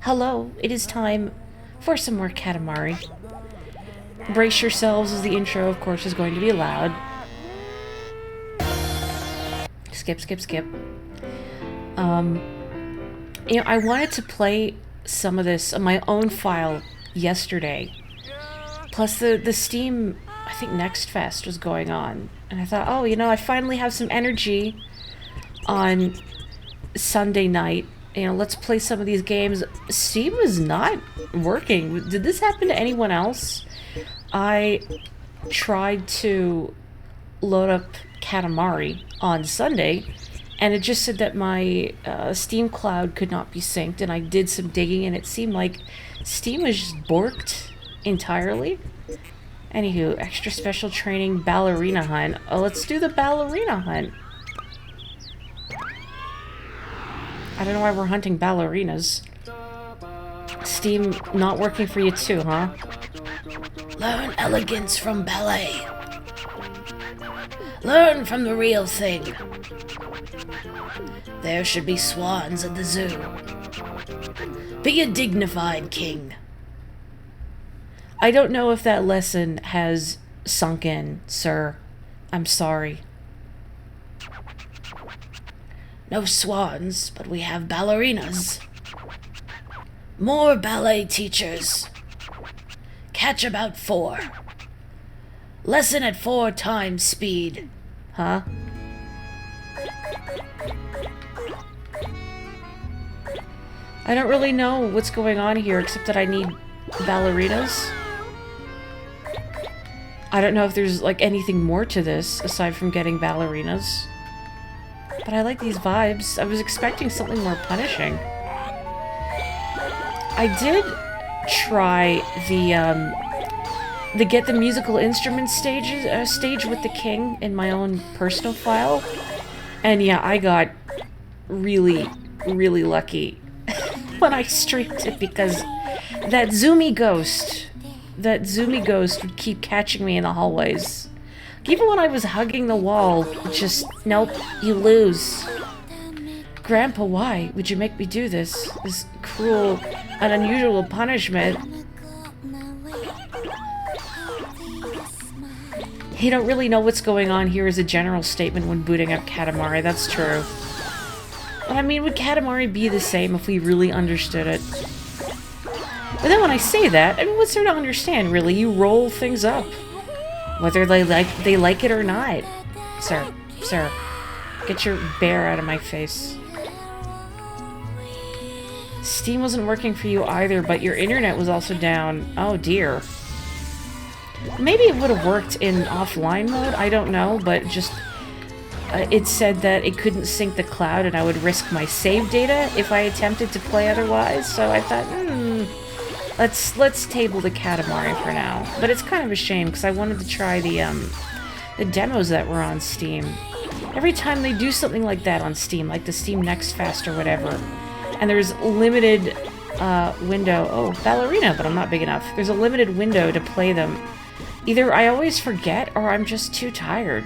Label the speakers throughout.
Speaker 1: Hello, it is time for some more Katamari. Brace yourselves as the intro, of course, is going to be loud. Skip, skip, skip. You know, I wanted to play some of this on my own file yesterday. Plus the Steam, I think Next Fest was going on. And I thought, oh, you know, I finally have some energy on Sunday night. You know, let's play some of these games. Steam was not working. Did this happen to anyone else? I tried to load up Katamari on Sunday, and it just said that my Steam cloud could not be synced, and I did some digging, and it seemed like Steam was just borked entirely. Anywho, extra special training ballerina hunt. Oh, let's do the ballerina hunt. I don't know why we're hunting ballerinas. Steam not working for you too, huh? Learn elegance from ballet. Learn from the real thing. There should be swans at the zoo. Be a dignified king. I don't know if that lesson has sunk in, sir. I'm sorry. No swans, but we have ballerinas. More ballet teachers. Catch about 4. Lesson at 4 times speed. Huh? I don't really know what's going on here, except that I need ballerinas. I don't know if there's, like, anything more to this, aside from getting ballerinas. But I like these vibes. I was expecting something more punishing. I did try the get the musical instruments stage with the king in my own personal file. And yeah, I got really, really lucky when I streamed it, because that zoomy ghost would keep catching me in the hallways. Even when I was hugging the wall, just, nope, you lose. Grandpa, why would you make me do this? This cruel and unusual punishment. You don't really know what's going on here as a general statement when booting up Katamari, that's true. But I mean, would Katamari be the same if we really understood it? But then when I say that, I mean, what's there to understand, really? You roll things up. Whether they like it or not. Sir, get your bear out of my face. Steam wasn't working for you either, but your internet was also down. Oh dear. Maybe it would have worked in offline mode, I don't know, but just... it said that it couldn't sync the cloud and I would risk my save data if I attempted to play otherwise, so I thought, let's table the Katamari for now. But it's kind of a shame, because I wanted to try the demos that were on Steam. Every time they do something like that on Steam, like the Steam Next Fest or whatever, and there's limited window... Oh, ballerina, but I'm not big enough. There's a limited window to play them. Either I always forget, or I'm just too tired.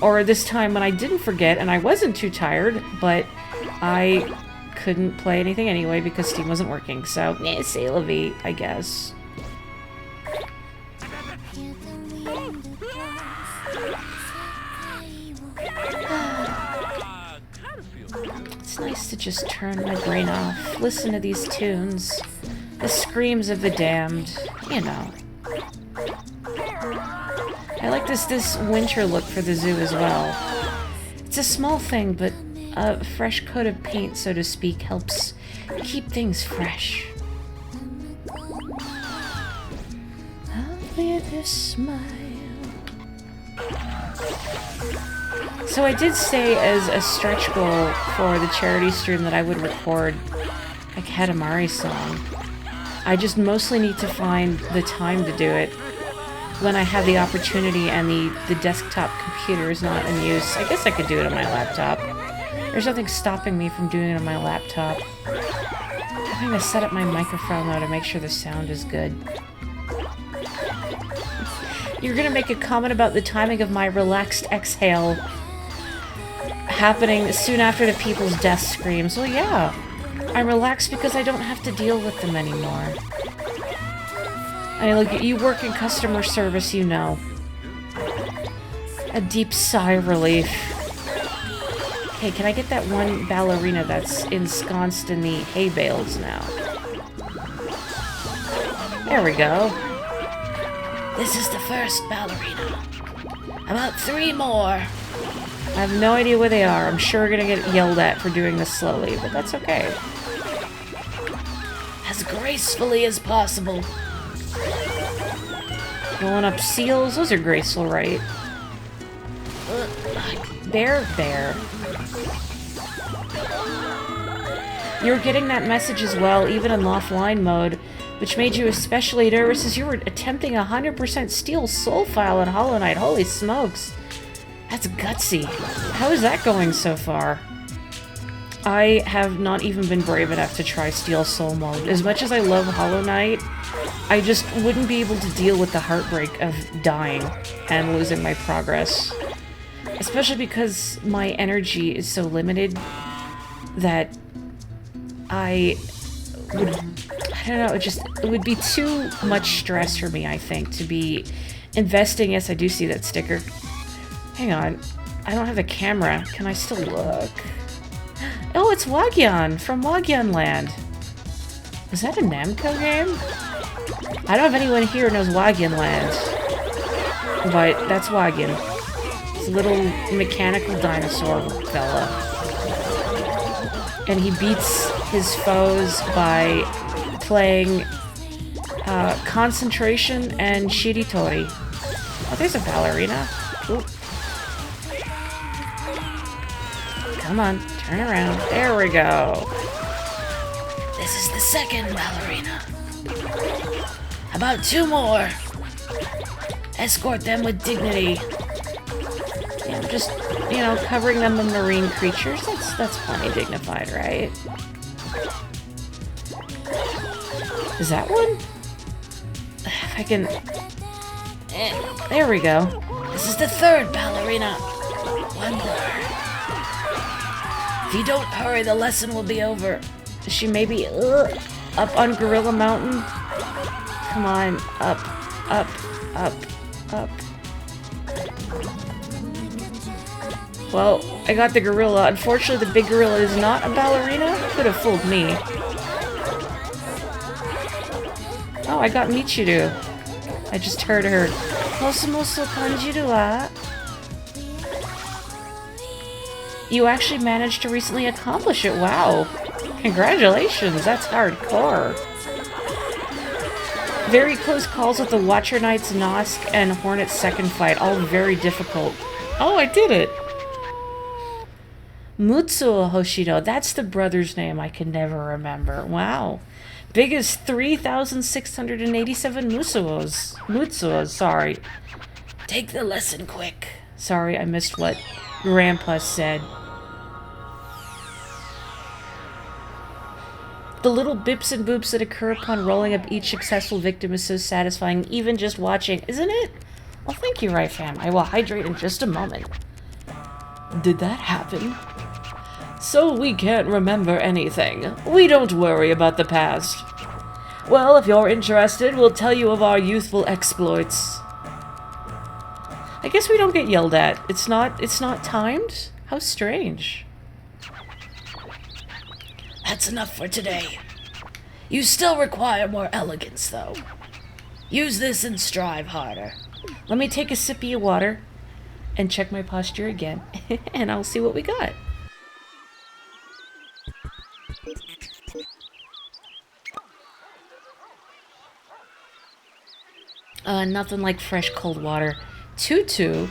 Speaker 1: Or this time when I didn't forget, and I wasn't too tired, but I couldn't play anything anyway because Steam wasn't working, so c'est la vie, I guess. It's nice to just turn my brain off, listen to these tunes, the screams of the damned, you know. I like this winter look for the zoo as well. It's a small thing, but a fresh coat of paint, so to speak, helps keep things fresh. I'll be this smile. So I did say as a stretch goal for the charity stream that I would record a Katamari song. I just mostly need to find the time to do it when I have the opportunity and the desktop computer is not in use. I guess I could do it on my laptop. There's nothing stopping me from doing it on my laptop. I'm having to set up my microphone though to make sure the sound is good. You're gonna make a comment about the timing of my relaxed exhale happening soon after the people's death screams. Well, yeah. I'm relaxed because I don't have to deal with them anymore. I mean, look, you work in customer service, you know. A deep sigh of relief. Hey, can I get that one ballerina that's ensconced in the hay bales now? There we go.
Speaker 2: This is the first ballerina. About 3 more.
Speaker 1: I have no idea where they are. I'm sure we're gonna get yelled at for doing this slowly, but that's okay.
Speaker 2: As gracefully as possible.
Speaker 1: Rolling up seals. Those are graceful, right? There. You were getting that message as well, even in offline mode, which made you especially nervous as you were attempting 100% steal soul file in Hollow Knight. Holy smokes. That's gutsy. How is that going so far? I have not even been brave enough to try Steel Soul mode. As much as I love Hollow Knight, I just wouldn't be able to deal with the heartbreak of dying and losing my progress. Especially because my energy is so limited that I don't know, it would be too much stress for me, I think, to be investing. Yes, I do see that sticker. Hang on. I don't have a camera. Can I still look? Oh, it's Wagyan from Wagyan Land. Is that a Namco game? I don't have anyone here who knows Wagyan Land. But that's Wagyan. It's a little mechanical dinosaur fella. And he beats his foes by playing Concentration and Shiritori. Oh, there's a ballerina. Ooh. Come on, turn around. There we go.
Speaker 2: This is the second ballerina. About 2 more. Escort them with dignity.
Speaker 1: Yeah, just, you know, covering them with marine creatures. That's plenty dignified, right? Is that one? If I can... there we go.
Speaker 2: This is the third ballerina. 1 more. If you don't hurry, the lesson will be over.
Speaker 1: Is she maybe up on Gorilla Mountain? Come on, up. Well, I got the gorilla. Unfortunately, the big gorilla is not a ballerina. Could have fooled me. Oh, I got Michiru. I just heard her. Kosumoso kanjiru wa. You actually managed to recently accomplish it. Wow. Congratulations. That's hardcore. Very close calls with the Watcher Knights, Nosk, and Hornet's second fight. All very difficult. Oh, I did it. Mutsuo Hoshido. That's the brother's name I can never remember. Wow. Biggest 3,687 Mutsuos, sorry.
Speaker 2: Take the lesson quick.
Speaker 1: Sorry, I missed what Grandpa said. The little bips and boops that occur upon rolling up each successful victim is so satisfying, even just watching, isn't it? Well, thank you, Right Fam. I will hydrate in just a moment. Did that happen? So we can't remember anything. We don't worry about the past. Well, if you're interested, we'll tell you of our youthful exploits. I guess we don't get yelled at. It's not timed? How strange.
Speaker 2: That's enough for today. You still require more elegance, though. Use this and strive harder.
Speaker 1: Let me take a sip of your water and check my posture again, and I'll see what we got. Nothing like fresh cold water. Tutu.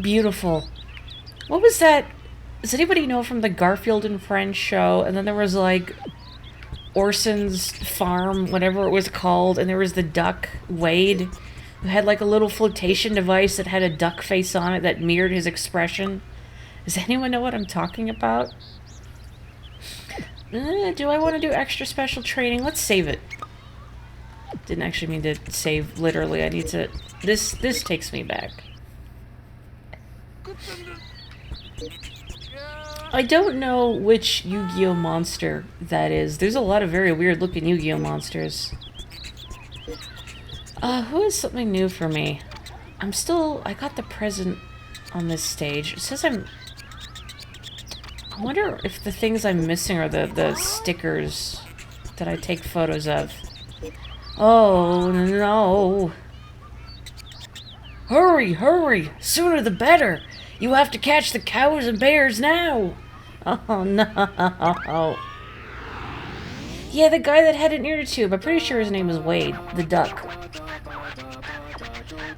Speaker 1: Beautiful. What was that? Does anybody know from the Garfield and Friends show? And then there was like Orson's farm, whatever it was called, and there was the duck, Wade, who had like a little flotation device that had a duck face on it that mirrored his expression. Does anyone know what I'm talking about? Do I want to do extra special training? Let's save it. Didn't actually mean to save literally. I need to... This takes me back. I don't know which Yu-Gi-Oh monster that is. There's a lot of very weird looking Yu-Gi-Oh monsters. Who has something new for me? I got the present on this stage. It says I wonder if the things I'm missing are the stickers that I take photos of. Oh, no.
Speaker 2: Hurry, hurry! Sooner the better! You have to catch the cows and bears now!
Speaker 1: Oh, no. Yeah, the guy that had an ear tube. I'm pretty sure his name was Wade, the duck.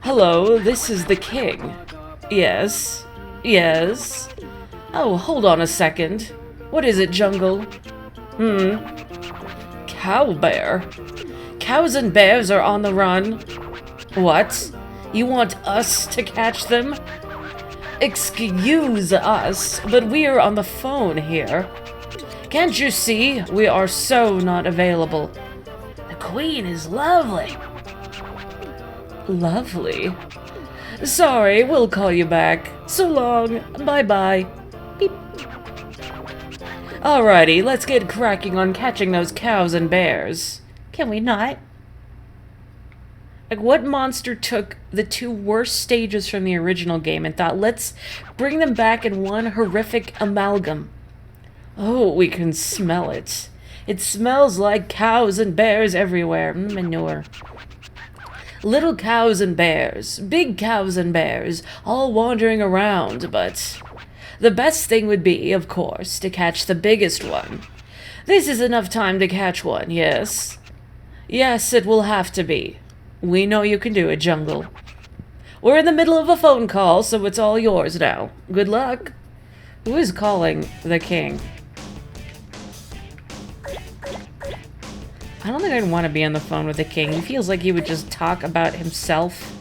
Speaker 1: Hello, this is the king. Yes. Yes. Oh, hold on a second. What is it, Jungle? Cow bear. Cows and bears are on the run. What? You want us to catch them? Excuse us, but we are on the phone here. Can't you see? We are so not available.
Speaker 2: The queen is lovely.
Speaker 1: Lovely? Sorry, we'll call you back. So long. Bye-bye. Beep. Alrighty, let's get cracking on catching those cows and bears. Can we not? Like, what monster took the two worst stages from the original game and thought, let's bring them back in one horrific amalgam? Oh, we can smell it. It smells like cows and bears everywhere. Manure. Little cows and bears, big cows and bears, all wandering around, but the best thing would be, of course, to catch the biggest one. This is enough time to catch one, yes? Yes, it will have to be. We know you can do it, Jungle. We're in the middle of a phone call, so it's all yours now. Good luck. Who is calling the king? I don't think I'd want to be on the phone with the king. He feels like he would just talk about himself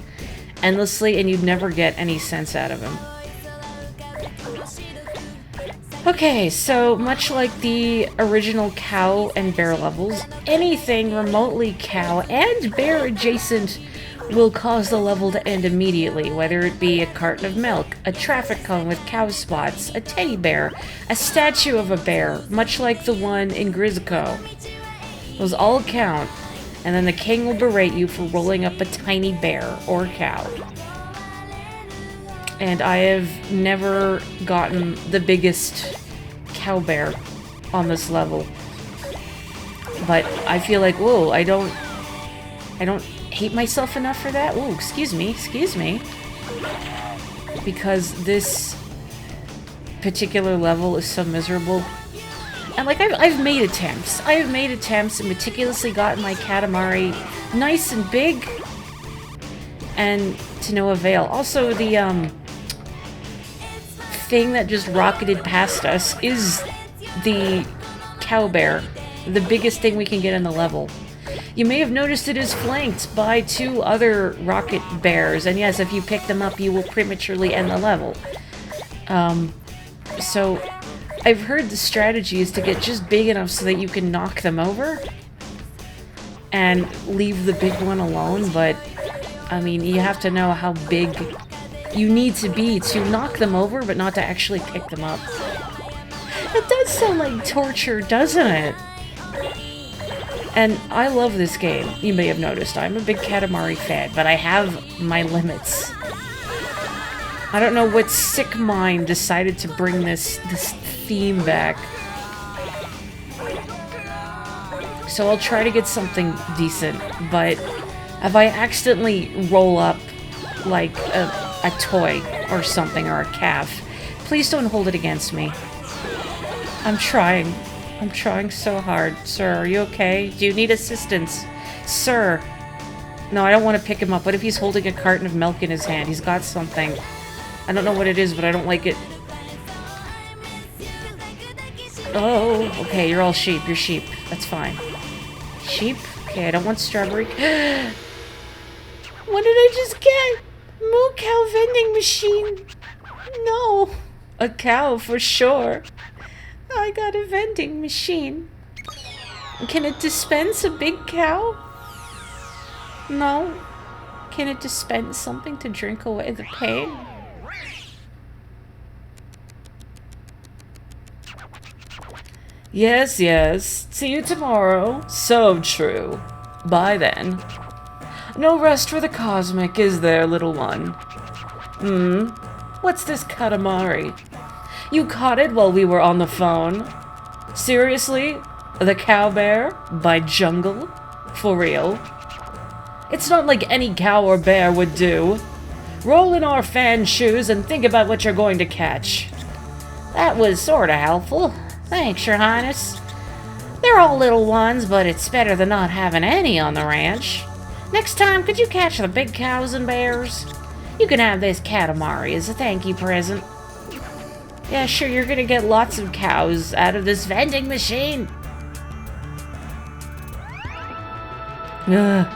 Speaker 1: endlessly and you'd never get any sense out of him. Okay, so much like the original cow and bear levels, anything remotely cow and bear adjacent will cause the level to end immediately, whether it be a carton of milk, a traffic cone with cow spots, a teddy bear, a statue of a bear, much like the one in Grizzco. Those all count, and then the king will berate you for rolling up a tiny bear or cow. And I have never gotten the biggest cow bear on this level. But I feel like, whoa, I don't hate myself enough for that. Whoa, excuse me. Because this particular level is so miserable. And, like, I've made attempts. I have made attempts and meticulously gotten my Katamari nice and big. And to no avail. Also, the, thing that just rocketed past us is the cow bear. The biggest thing we can get in the level. You may have noticed it is flanked by two other rocket bears. And yes, if you pick them up, you will prematurely end the level. So I've heard the strategy is to get just big enough so that you can knock them over and leave the big one alone, but I mean, you have to know how big you need to be to knock them over, but not to actually pick them up. It does sound like torture, doesn't it? And I love this game. You may have noticed I'm a big Katamari fan, but I have my limits. I don't know what sick mind decided to bring this theme back. So I'll try to get something decent, but if I accidentally roll up like a toy or something, or a calf, please don't hold it against me. I'm trying. I'm trying so hard. Sir, are you okay? Do you need assistance? Sir. No, I don't want to pick him up. What if he's holding a carton of milk in his hand? He's got something. I don't know what it is, but I don't like it. Oh, okay, you're all sheep. You're sheep. That's fine. Sheep? Okay, I don't want strawberry. What did I just get? Moo cow vending machine. No. A cow for sure. I got a vending machine. Can it dispense a big cow? No. Can it dispense something to drink away the pain? Yes, yes. See you tomorrow. So true. Bye then. No rest for the cosmic, is there, little one? What's this Katamari? You caught it while we were on the phone? Seriously? The cow bear? By jungle? For real? It's not like any cow or bear would do. Roll in our fan shoes and think about what you're going to catch. That was sorta helpful. Thanks, Your Highness. They're all little ones, but it's better than not having any on the ranch. Next time, could you catch the big cows and bears? You can have this Katamari as a thank you present. Yeah, sure, you're gonna get lots of cows out of this vending machine. Ugh.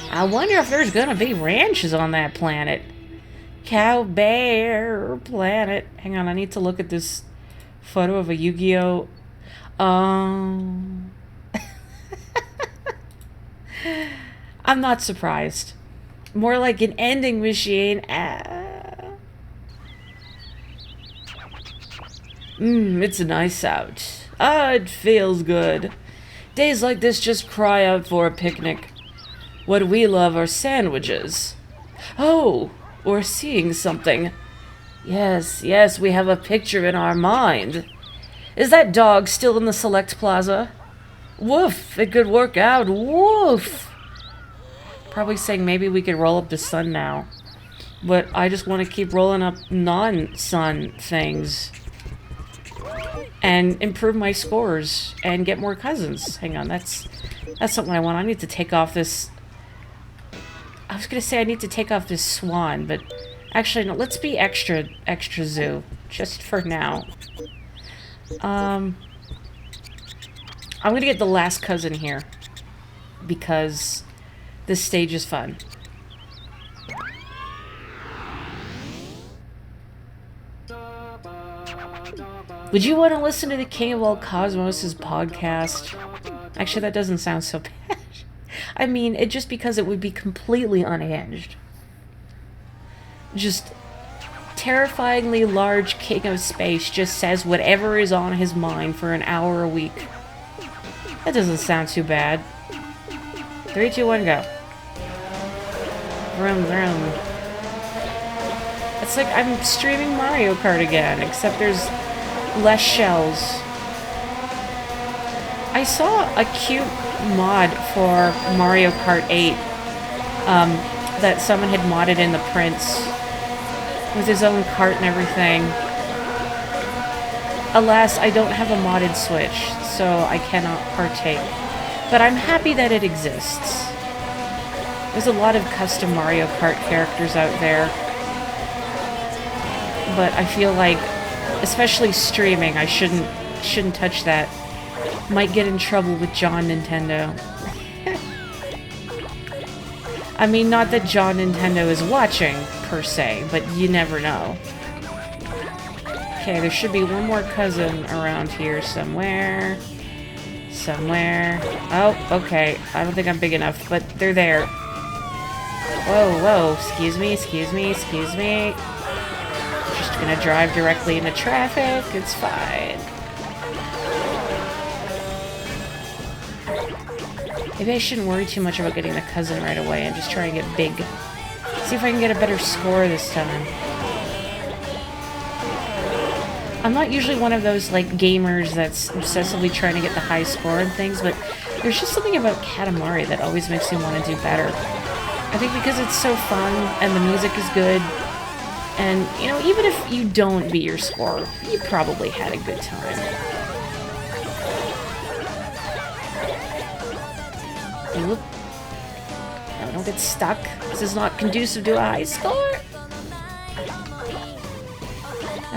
Speaker 1: I wonder if there's gonna be ranches on that planet. Cow bear planet. Hang on, I need to look at this photo of a Yu-Gi-Oh! I'm not surprised. More like an ending machine. It's nice out. It feels good. Days like this just cry out for a picnic. What we love are sandwiches. Oh, we're seeing something. Yes, yes, we have a picture in our mind. Is that dog still in the Select Plaza? Woof, it could work out. Woof. Probably saying maybe we could roll up the sun now. But I just want to keep rolling up non-sun things. And improve my scores and get more cousins. Hang on, that's something I want. I need to take off this... I was gonna say I need to take off this swan, but actually no, let's be extra zoo. Just for now. I'm gonna get the last cousin here. Because this stage is fun. Would you want to listen to the King of All Cosmos' podcast? Actually, that doesn't sound so bad. I mean, just because it would be completely unhinged. Just terrifyingly large king of space just says whatever is on his mind for an hour a week. That doesn't sound too bad. 3, 2, 1, go. Vroom, vroom. It's like I'm streaming Mario Kart again, except there's less shells. I saw a cute mod for Mario Kart 8 that someone had modded in the Prince with his own cart and everything. Alas, I don't have a modded Switch, so I cannot partake. But I'm happy that it exists. There's a lot of custom Mario Kart characters out there. But I feel like, especially streaming, I shouldn't touch that. Might get in trouble with John Nintendo. I mean, not that John Nintendo is watching, per se, but you never know. Okay, there should be one more cousin around here somewhere. Somewhere. Oh, okay. I don't think I'm big enough, but they're there. Whoa, whoa. Excuse me, excuse me, excuse me. Just gonna drive directly into traffic. It's fine. Maybe I shouldn't worry too much about getting the cousin right away and just try and get big. See if I can get a better score this time. I'm not usually one of those, like, gamers that's obsessively trying to get the high score and things, but there's just something about Katamari that always makes me want to do better. I think because it's so fun, and the music is good, and, you know, even if you don't beat your score, you probably had a good time. Oop. No, don't get stuck. This is not conducive to a high score.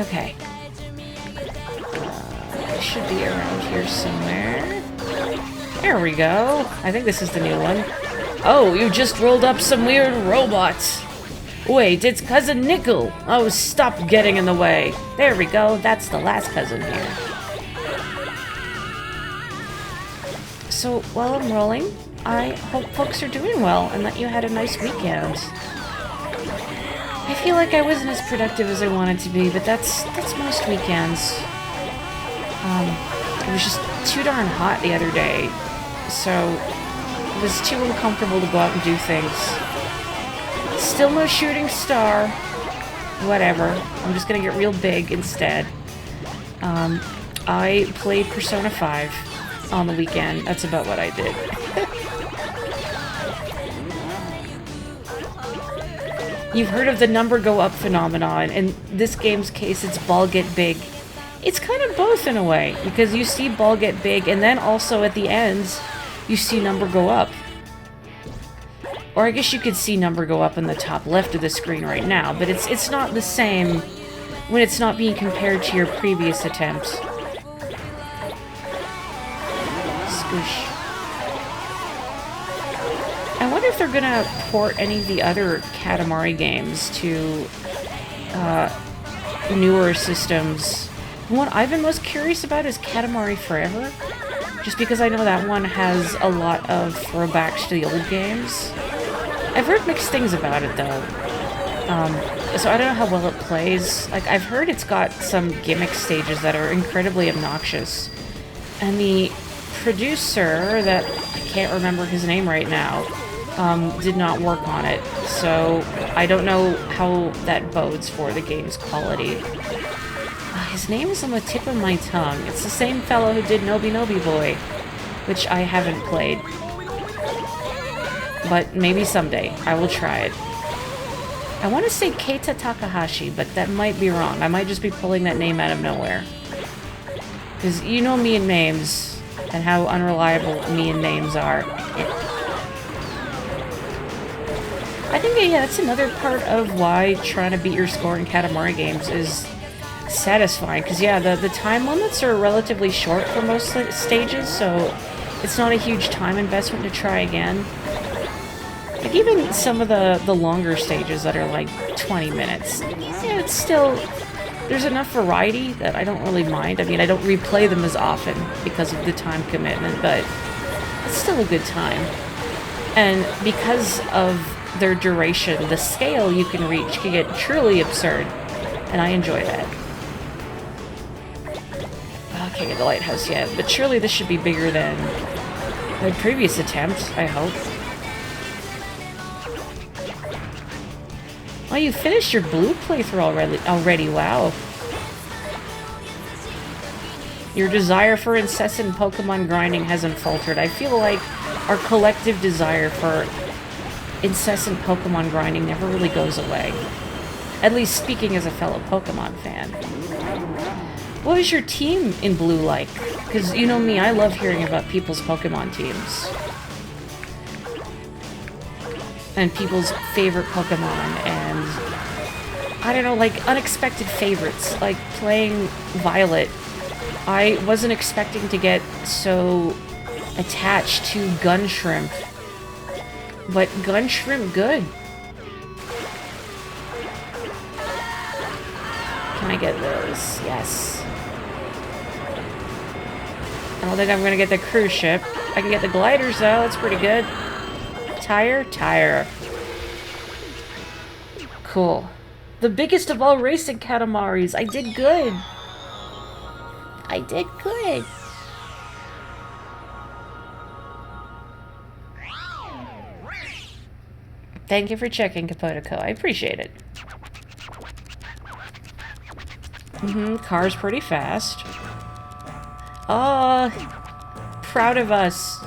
Speaker 1: Okay. It should be around here somewhere. There we go. I think this is the new one. Oh, you just rolled up some weird robots. Wait, it's Cousin Nickel. Oh, stop getting in the way. There we go. That's the last cousin here. So, while I'm rolling, I hope folks are doing well and that you had a nice weekend. I feel like I wasn't as productive as I wanted to be, but that's most weekends. It was just too darn hot the other day, so it was too uncomfortable to go out and do things. Still no shooting star. Whatever. I'm just gonna get real big instead. I played Persona 5 on the weekend. That's about what I did. You've heard of the number go up phenomenon. In this game's case, it's ball get big. It's kind of both in a way, because you see ball get big, and then also at the ends, you see number go up. Or I guess you could see number go up in the top left of the screen right now, but it's not the same when it's not being compared to your previous attempts. Squish. I wonder if they're gonna port any of the other Katamari games to newer systems. The one I've been most curious about is Katamari Forever, just because I know that one has a lot of throwbacks to the old games. I've heard mixed things about it, though. So I don't know how well it plays. Like, I've heard it's got some gimmick stages that are incredibly obnoxious. And the producer, that I can't remember his name right now, did not work on it. So I don't know how that bodes for the game's quality. His name is on the tip of my tongue. It's the same fellow who did Nobi Nobi Boy, which I haven't played. But maybe someday. I will try it. I want to say Keita Takahashi, but that might be wrong. I might just be pulling that name out of nowhere. Because you know me and names, and how unreliable me and names are. I think, yeah, that's another part of why trying to beat your score in Katamari games is satisfying. Because, yeah, the time limits are relatively short for most stages, so it's not a huge time investment to try again. Like, even some of the longer stages that are like 20 minutes, yeah, it's still, there's enough variety that I don't really mind. I mean, I don't replay them as often because of the time commitment, but it's still a good time. And because of their duration, the scale you can reach can get truly absurd, and I enjoy that. I can't get the lighthouse yet, but surely this should be bigger than my previous attempt, I hope. Oh, you finished your blue playthrough already, wow. Your desire for incessant Pokemon grinding hasn't faltered. I feel like our collective desire for incessant Pokemon grinding never really goes away. At least speaking as a fellow Pokemon fan. What was your team in blue like? Because you know me, I love hearing about people's Pokemon teams. And people's favorite Pokemon, and I don't know, like unexpected favorites, like playing Violet. I wasn't expecting to get so attached to Gun Shrimp, but Gun Shrimp good. Can I get those? Yes. I don't think I'm gonna get the cruise ship. I can get the gliders though, that's pretty good. Tire. Cool. The biggest of all racing Katamaris. I did good. I did good. Thank you for checking, Kapotoko. I appreciate it. Car's pretty fast. Oh, proud of us.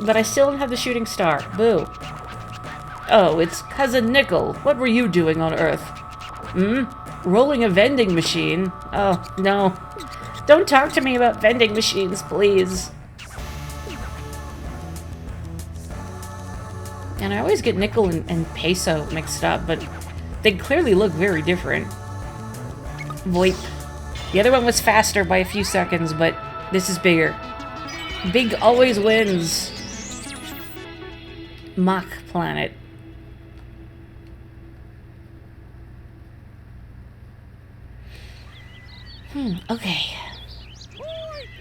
Speaker 1: But I still don't have the shooting star. Boo. Oh, it's Cousin Nickel. What were you doing on Earth? Rolling a vending machine? Oh, no. Don't talk to me about vending machines, please. And I always get nickel and peso mixed up, but they clearly look very different. Voip. The other one was faster by a few seconds, but this is bigger. Big always wins. Mach planet. Okay.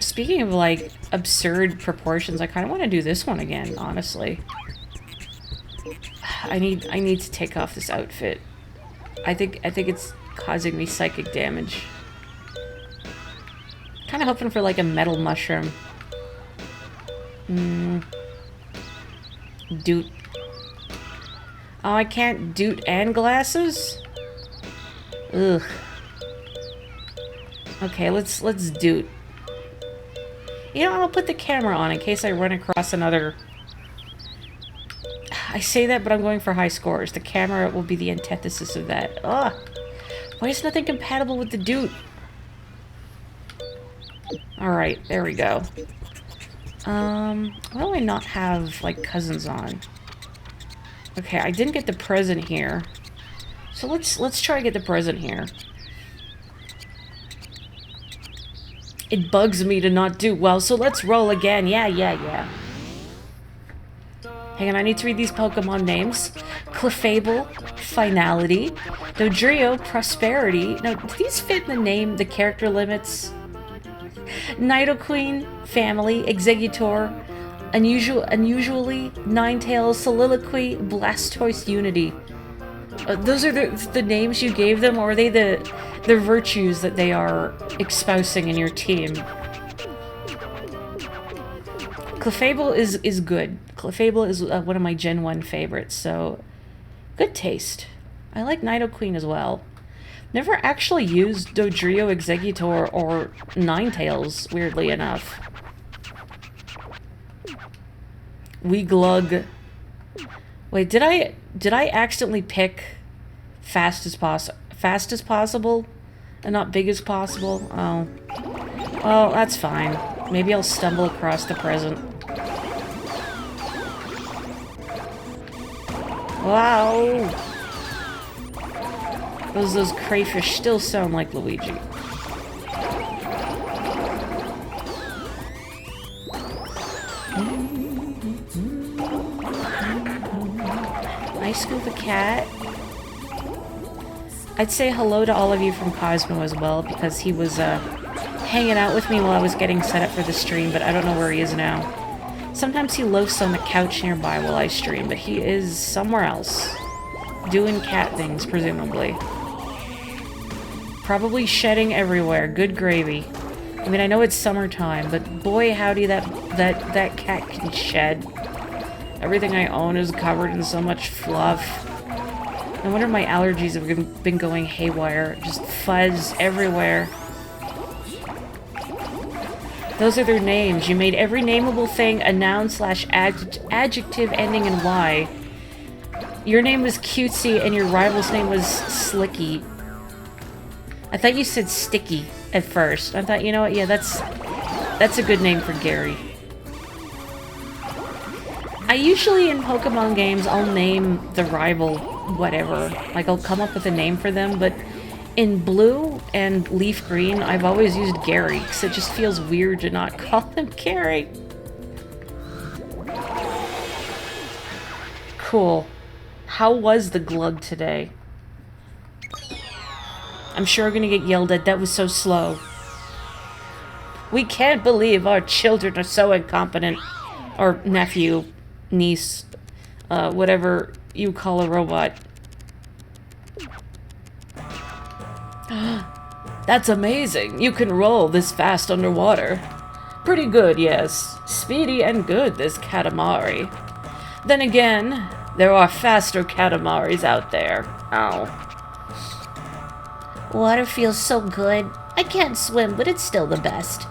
Speaker 1: Speaking of, like, absurd proportions, I kind of want to do this one again, honestly. I need to take off this outfit. I think it's causing me psychic damage. Kind of hoping for like a metal mushroom. Doot. Oh, I can't doot and glasses? Ugh. Okay, let's doot. You know, I'll put the camera on in case I run across another... I say that, but I'm going for high scores. The camera will be the antithesis of that. Ugh. Why is nothing compatible with the doot? Alright, there we go. Why do I not have, like, cousins on? Okay, I didn't get the present here. So let's try to get the present here. It bugs me to not do well, so let's roll again. Yeah. Hang on, I need to read these Pokemon names. Clefable, Finality, Dodrio, Prosperity. Now, do these fit in the name, the character limits? Nidoqueen, Family, Exeggutor, Unusually, Ninetales, Soliloquy, Blastoise, Unity. Those are the names you gave them, or are they the virtues that they are espousing in your team? Clefable is good. Clefable is one of my Gen 1 favorites, so good taste. I like Nidoqueen as well. Never actually used Dodrio, Exeggutor, or Ninetales, weirdly enough. Weeglug. Wait, did I accidentally pick fast as possible and not big as possible? Oh. Well, that's fine. Maybe I'll stumble across the present. Wow. Those crayfish still sound like Luigi. Nice Scuba Cat. I'd say hello to all of you from Cosmo as well, because he was hanging out with me while I was getting set up for the stream, but I don't know where he is now. Sometimes he loafs on the couch nearby while I stream, but he is somewhere else. Doing cat things, presumably. Probably shedding everywhere. Good gravy. I mean, I know it's summertime, but boy howdy that cat can shed. Everything I own is covered in so much fluff. No wonder my allergies have been going haywire. Just fuzz everywhere. Those are their names. You made every nameable thing a noun / adjective ending in Y. Your name was Cutesy and your rival's name was Slicky. I thought you said Sticky at first. I thought, you know what, yeah, that's a good name for Gary. I usually, in Pokemon games, I'll name the rival whatever. Like, I'll come up with a name for them, but in Blue and Leaf Green, I've always used Gary, because it just feels weird to not call him Gary. Cool. How was the glug today? I'm sure I'm gonna get yelled at. That was so slow. We can't believe our children are so incompetent. Or nephew, niece, whatever you call a robot. That's amazing. You can roll this fast underwater. Pretty good, yes. Speedy and good, this Katamari. Then again, there are faster Katamaris out there. Ow.
Speaker 3: Water feels so good. I can't swim, but it's still the best.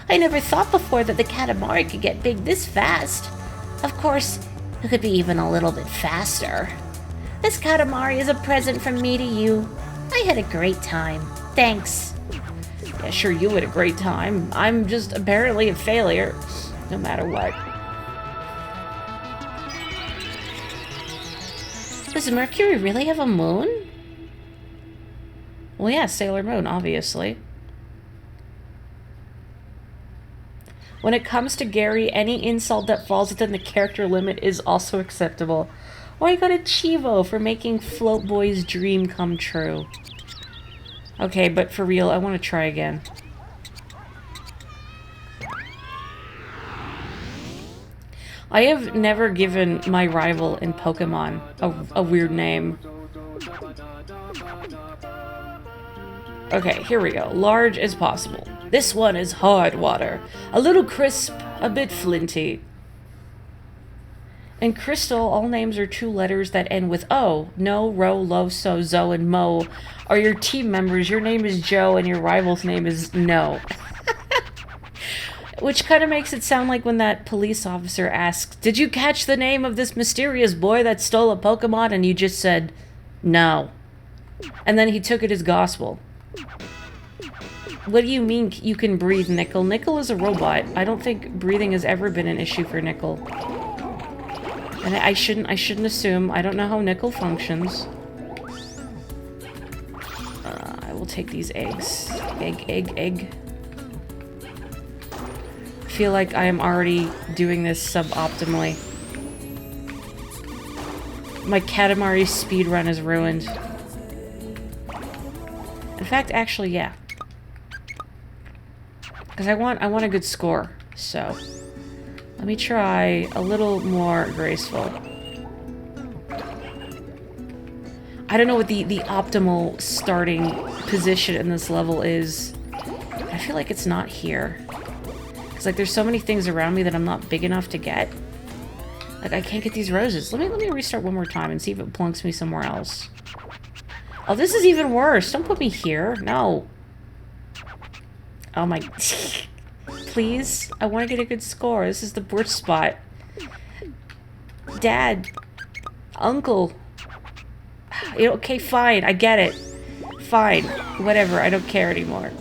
Speaker 3: I never thought before that the Katamari could get big this fast. Of course, it could be even a little bit faster. This Katamari is a present from me to you. I had a great time. Thanks.
Speaker 1: Yeah, sure, you had a great time. I'm just apparently a failure, no matter what.
Speaker 3: Does Mercury really have a moon?
Speaker 1: Well, yeah, Sailor Moon, obviously. When it comes to Gary, any insult that falls within the character limit is also acceptable. Oh, I got a Chivo for making Float Boy's dream come true. Okay, but for real, I want to try again. I have never given my rival in Pokemon a weird name. Okay, here we go. Large as possible.
Speaker 2: This one is hard water. A little crisp, a bit flinty.
Speaker 1: In Crystal, all names are two letters that end with O. No, Ro, Lo, So, Zo, and Mo are your team members. Your name is Joe, and your rival's name is No. Which kind of makes it sound like when that police officer asks, "Did you catch the name of this mysterious boy that stole a Pokemon?" And you just said, "No." And then he took it as gospel. What do you mean you can breathe, Nickel? Nickel is a robot. I don't think breathing has ever been an issue for Nickel. And I shouldn't assume. I don't know how Nickel functions. I will take these eggs. Egg. I feel like I am already doing this suboptimally. My Katamari speedrun is ruined. In fact, actually, yeah. Because I want a good score, so let me try a little more graceful. I don't know what the optimal starting position in this level is. I feel like it's not here. Because like there's so many things around me that I'm not big enough to get. Like I can't get these roses. Let me restart one more time and see if it plunks me somewhere else. Oh, this is even worse. Don't put me here. No. Oh my... Please? I want to get a good score. This is the worst spot. Dad. Uncle. Okay, fine. I get it. Fine. Whatever. I don't care anymore.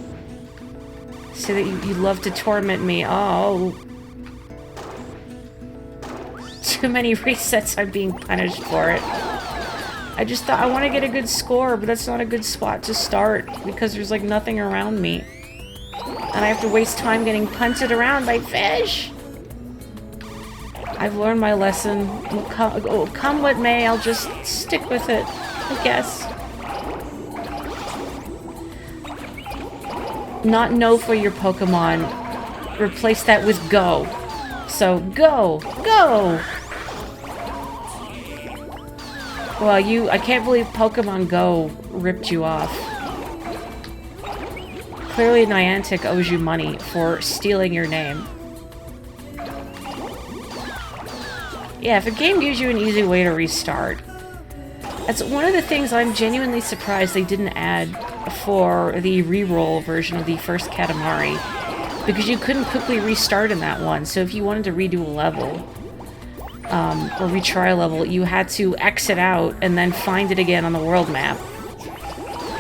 Speaker 1: So that you love to torment me. Oh. Too many resets. I'm being punished for it. I just thought I want to get a good score, but that's not a good spot to start because there's like nothing around me. And I have to waste time getting punted around by fish. I've learned my lesson. Come what may, I'll just stick with it, I guess. Not no for your Pokemon. Replace that with go. So, go! Go! Well, I can't believe Pokemon Go ripped you off. Clearly Niantic owes you money for stealing your name. Yeah, if a game gives you an easy way to restart, that's one of the things I'm genuinely surprised they didn't add for the REROLL version of the first Katamari. Because you couldn't quickly restart in that one, so if you wanted to redo a level, or retry a level, you had to exit out and then find it again on the world map.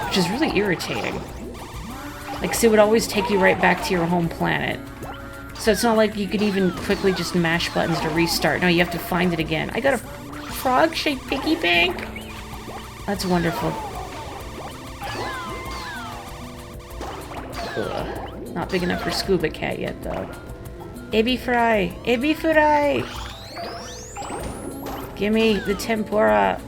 Speaker 1: Which is really irritating. Like, so it would always take you right back to your home planet. So it's not like you could even quickly just mash buttons to restart. No, you have to find it again. I got a frog-shaped piggy bank. That's wonderful. Ugh. Not big enough for Scuba Cat yet, though. Ebi fry! Ebi fry! Gimme the tempura!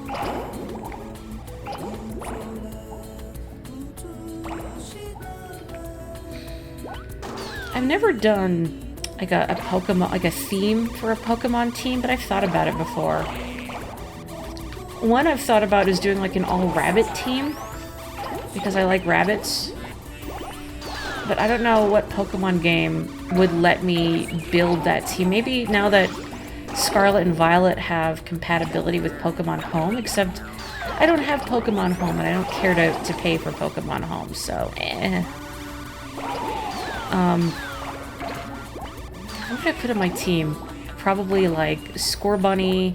Speaker 1: I've never done like a Pokemon, like a theme for a Pokemon team, but I've thought about it before. One I've thought about is doing like an all-rabbit team, because I like rabbits. But I don't know what Pokemon game would let me build that team. Maybe now that Scarlet and Violet have compatibility with Pokemon Home, except I don't have Pokemon Home and I don't care to pay for Pokemon Home, so eh. What would I put on my team? Probably like Scorbunny,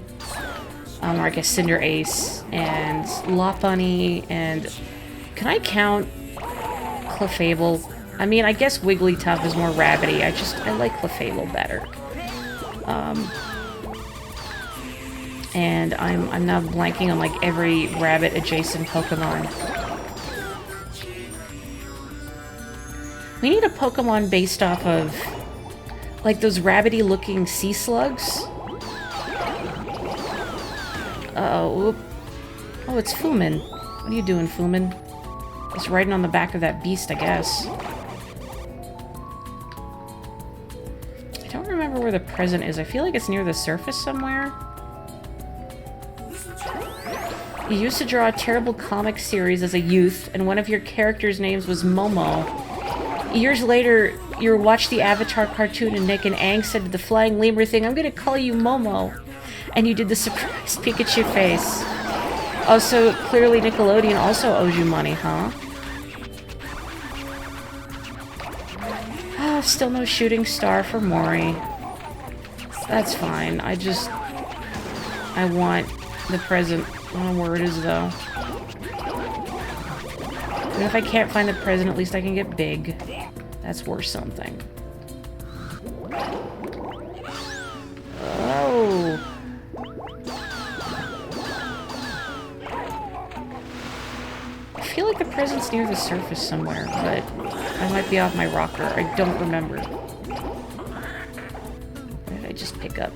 Speaker 1: or I guess Cinder Ace, and Lopunny, and can I count Clefable? I mean, I guess Wigglytuff is more rabbity. I like Clefable better. And I'm now blanking on like every rabbit adjacent Pokemon. We need a Pokemon based off of like those rabbity looking sea slugs. Uh-oh. Oh, it's Fumin. What are you doing, Fumin? Just riding on the back of that beast, I guess. I don't remember where the present is. I feel like it's near the surface somewhere. You used to draw a terrible comic series as a youth, and one of your characters' names was Momo. years later, you watch the Avatar cartoon and Nick and Aang said to the flying lemur thing, I'm gonna call you Momo. And you did the surprise Pikachu face. Also, clearly Nickelodeon also owes you money, huh? Oh, still no shooting star for Mori. That's fine. I want the present. I don't know where it is, though. But if I can't find the present, at least I can get big. That's worth something. Oh. I feel like the present's near the surface somewhere, but I might be off my rocker. I don't remember. What did I just pick up?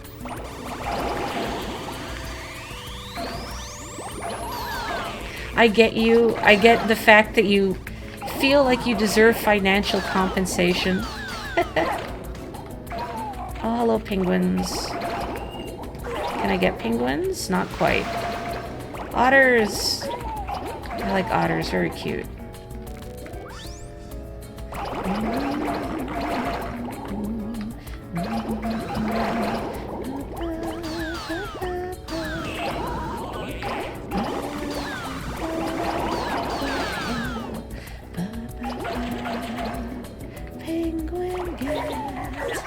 Speaker 1: I get you. I get the fact that you feel like you deserve financial compensation. Oh, hello, penguins. Can I get penguins? Not quite. Otters! I like otters, very cute. Penguin gets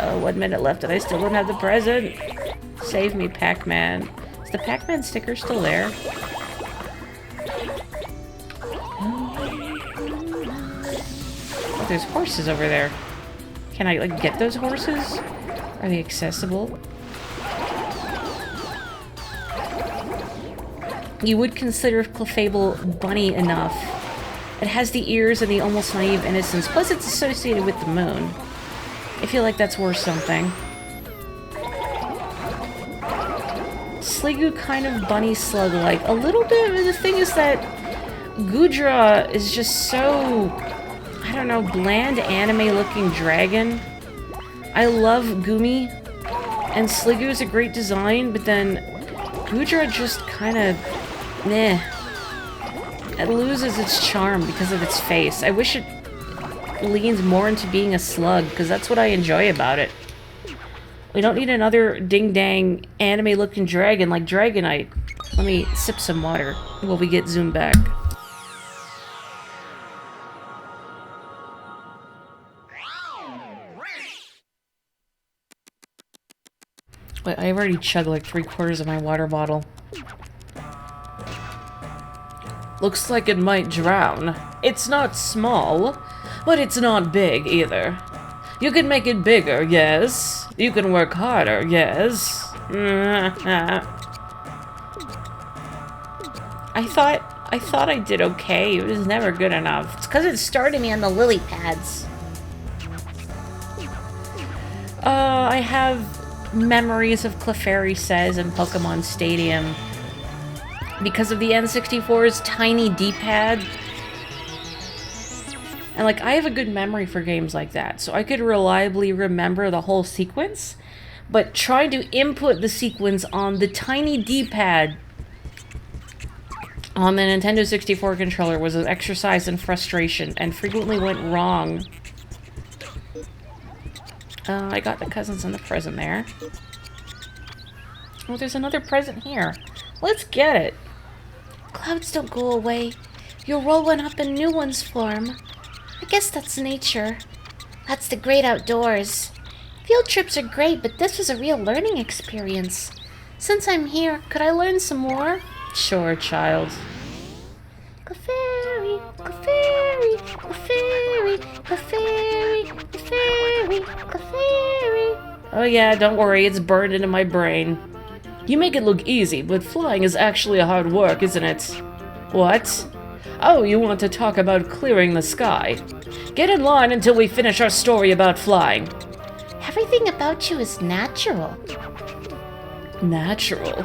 Speaker 1: Oh, 1 minute left and I still don't have the present. Save me, Pac-Man. Is the Pac-Man sticker still there? Oh, there's horses over there. Can I, like, get those horses? Are they accessible? You would consider Clefable bunny enough. It has the ears and the almost naive innocence, plus it's associated with the moon. I feel like that's worth something. Sliggoo kind of bunny slug-like. A little bit, but the thing is that Gudra is just so, I don't know, bland anime-looking dragon. I love Gumi, and Sliggoo is a great design, but then Gudra just kind of, meh. It loses its charm because of its face. I wish it leans more into being a slug, because that's what I enjoy about it. We don't need another ding-dang anime-looking dragon like Dragonite. Let me sip some water while we get zoomed back. Wait, I've already chugged like 3/4 of my water bottle. Looks like it might drown. It's not small, but it's not big either. You can make it bigger, yes. You can work harder, yes. I thought I did okay. It was never good enough.
Speaker 3: It's because it started me on the lily pads.
Speaker 1: I have memories of Clefairy Says and Pokemon Stadium because of the N64's tiny D-pad. And, like, I have a good memory for games like that, so I could reliably remember the whole sequence, but trying to input the sequence on the tiny D-pad on the Nintendo 64 controller was an exercise in frustration and frequently went wrong. I got the cousins and the present there. Oh, there's another present here. Let's get it.
Speaker 3: Clouds don't go away. You'll roll one up and new ones form. I guess that's nature. That's the great outdoors. Field trips are great, but this was a real learning experience. Since I'm here, could I learn some more?
Speaker 1: Sure, child.
Speaker 3: Clefairy, Clefairy, Clefairy, Clefairy, Clefairy, Clefairy.
Speaker 1: Oh yeah, don't worry, it's burned into my brain. You make it look easy, but flying is actually a hard work, isn't it? What? Oh, you want to talk about clearing the sky. Get in line until we finish our story about flying.
Speaker 3: Everything about you is natural.
Speaker 1: Natural?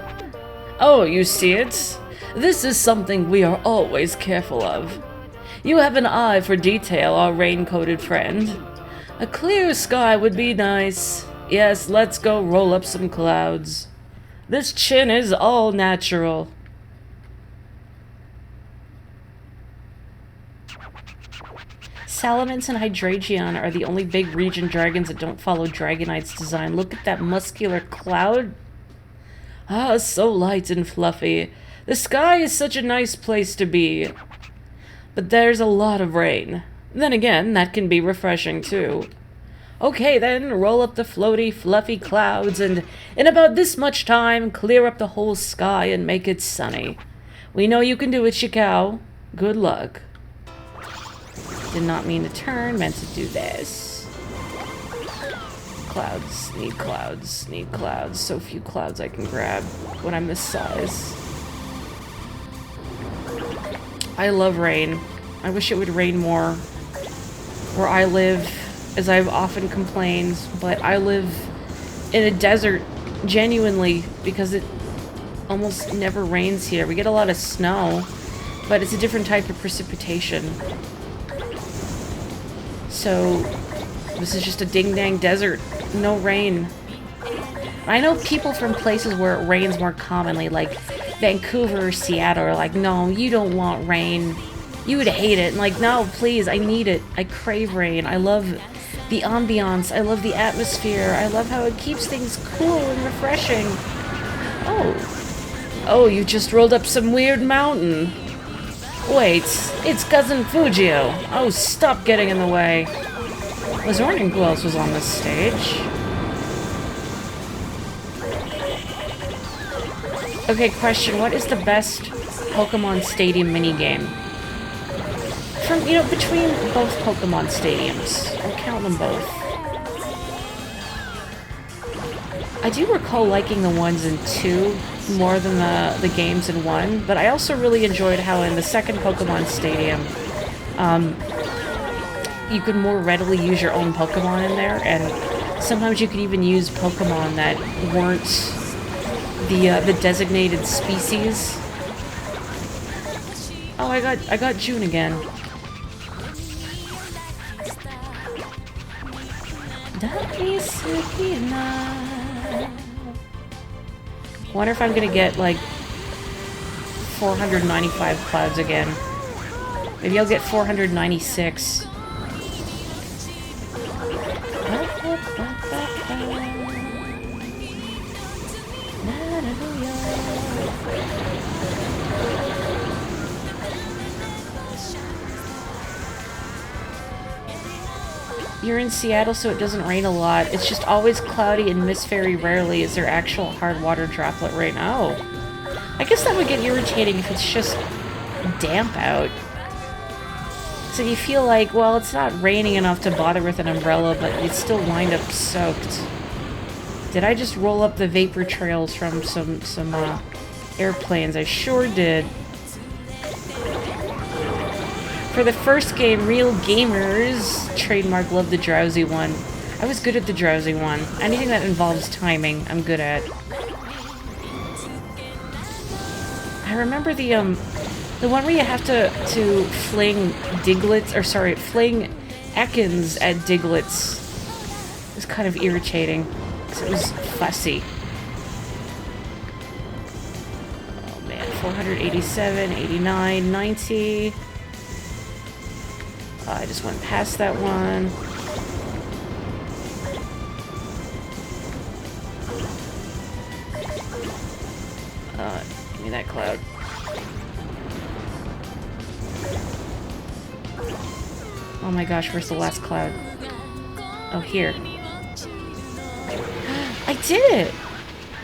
Speaker 1: Oh, you see it? This is something we are always careful of. You have an eye for detail, our rain-coated friend. A clear sky would be nice. Yes, let's go roll up some clouds. This chin is all natural. Salamence and Hydragion are the only big region dragons that don't follow Dragonite's design. Look at that muscular cloud. Ah, so light and fluffy. The sky is such a nice place to be. But there's a lot of rain. Then again, that can be refreshing too. Okay then, roll up the floaty, fluffy clouds and in about this much time, clear up the whole sky and make it sunny. We know you can do it, Shikao. Good luck. Did not mean to turn, meant to do this. Clouds, need clouds, need clouds. So few clouds I can grab when I'm this size. I love rain. I wish it would rain more where I live, as I've often complained, but I live in a desert, genuinely, because it almost never rains here. We get a lot of snow, but it's a different type of precipitation. So, this is just a ding-dang desert. No rain. I know people from places where it rains more commonly, like Vancouver or Seattle, are like, no, you don't want rain. You would hate it. And like, no, please, I need it. I crave rain. I love the ambiance. I love the atmosphere. I love how it keeps things cool and refreshing. Oh. Oh, you just rolled up some weird mountain. Wait, it's Cousin Fujio. Oh, stop getting in the way. I was wondering who else was on this stage. Okay, question. What is the best Pokemon Stadium minigame? From, you know, between both Pokemon Stadiums. I'll count them both. I do recall liking the ones in 2 more than the games in 1, but I also really enjoyed how in the second Pokemon Stadium, you could more readily use your own Pokemon in there, and sometimes you could even use Pokemon that weren't the designated species. Oh, I got June again. Wonder if I'm gonna get like 495 clouds again. Maybe I'll get 496. You're in Seattle, so it doesn't rain a lot. It's just always cloudy and mist very rarely. Is there actual hard water droplet rain? Oh. I guess that would get irritating if it's just damp out. So you feel like, well, it's not raining enough to bother with an umbrella, but you'd still wind up soaked. Did I just roll up the vapor trails from some airplanes? I sure did. For the first game, Real Gamers, trademark, love the drowsy one. I was good at the drowsy one. Anything that involves timing, I'm good at. I remember the one where you have to fling Diglets, or sorry, fling Ekans at Diglets. It was kind of irritating, because it was fussy. Oh man, 487, 89, 90... I just went past that one. Give me that cloud. Oh my gosh, where's the last cloud? Oh, here. I did it!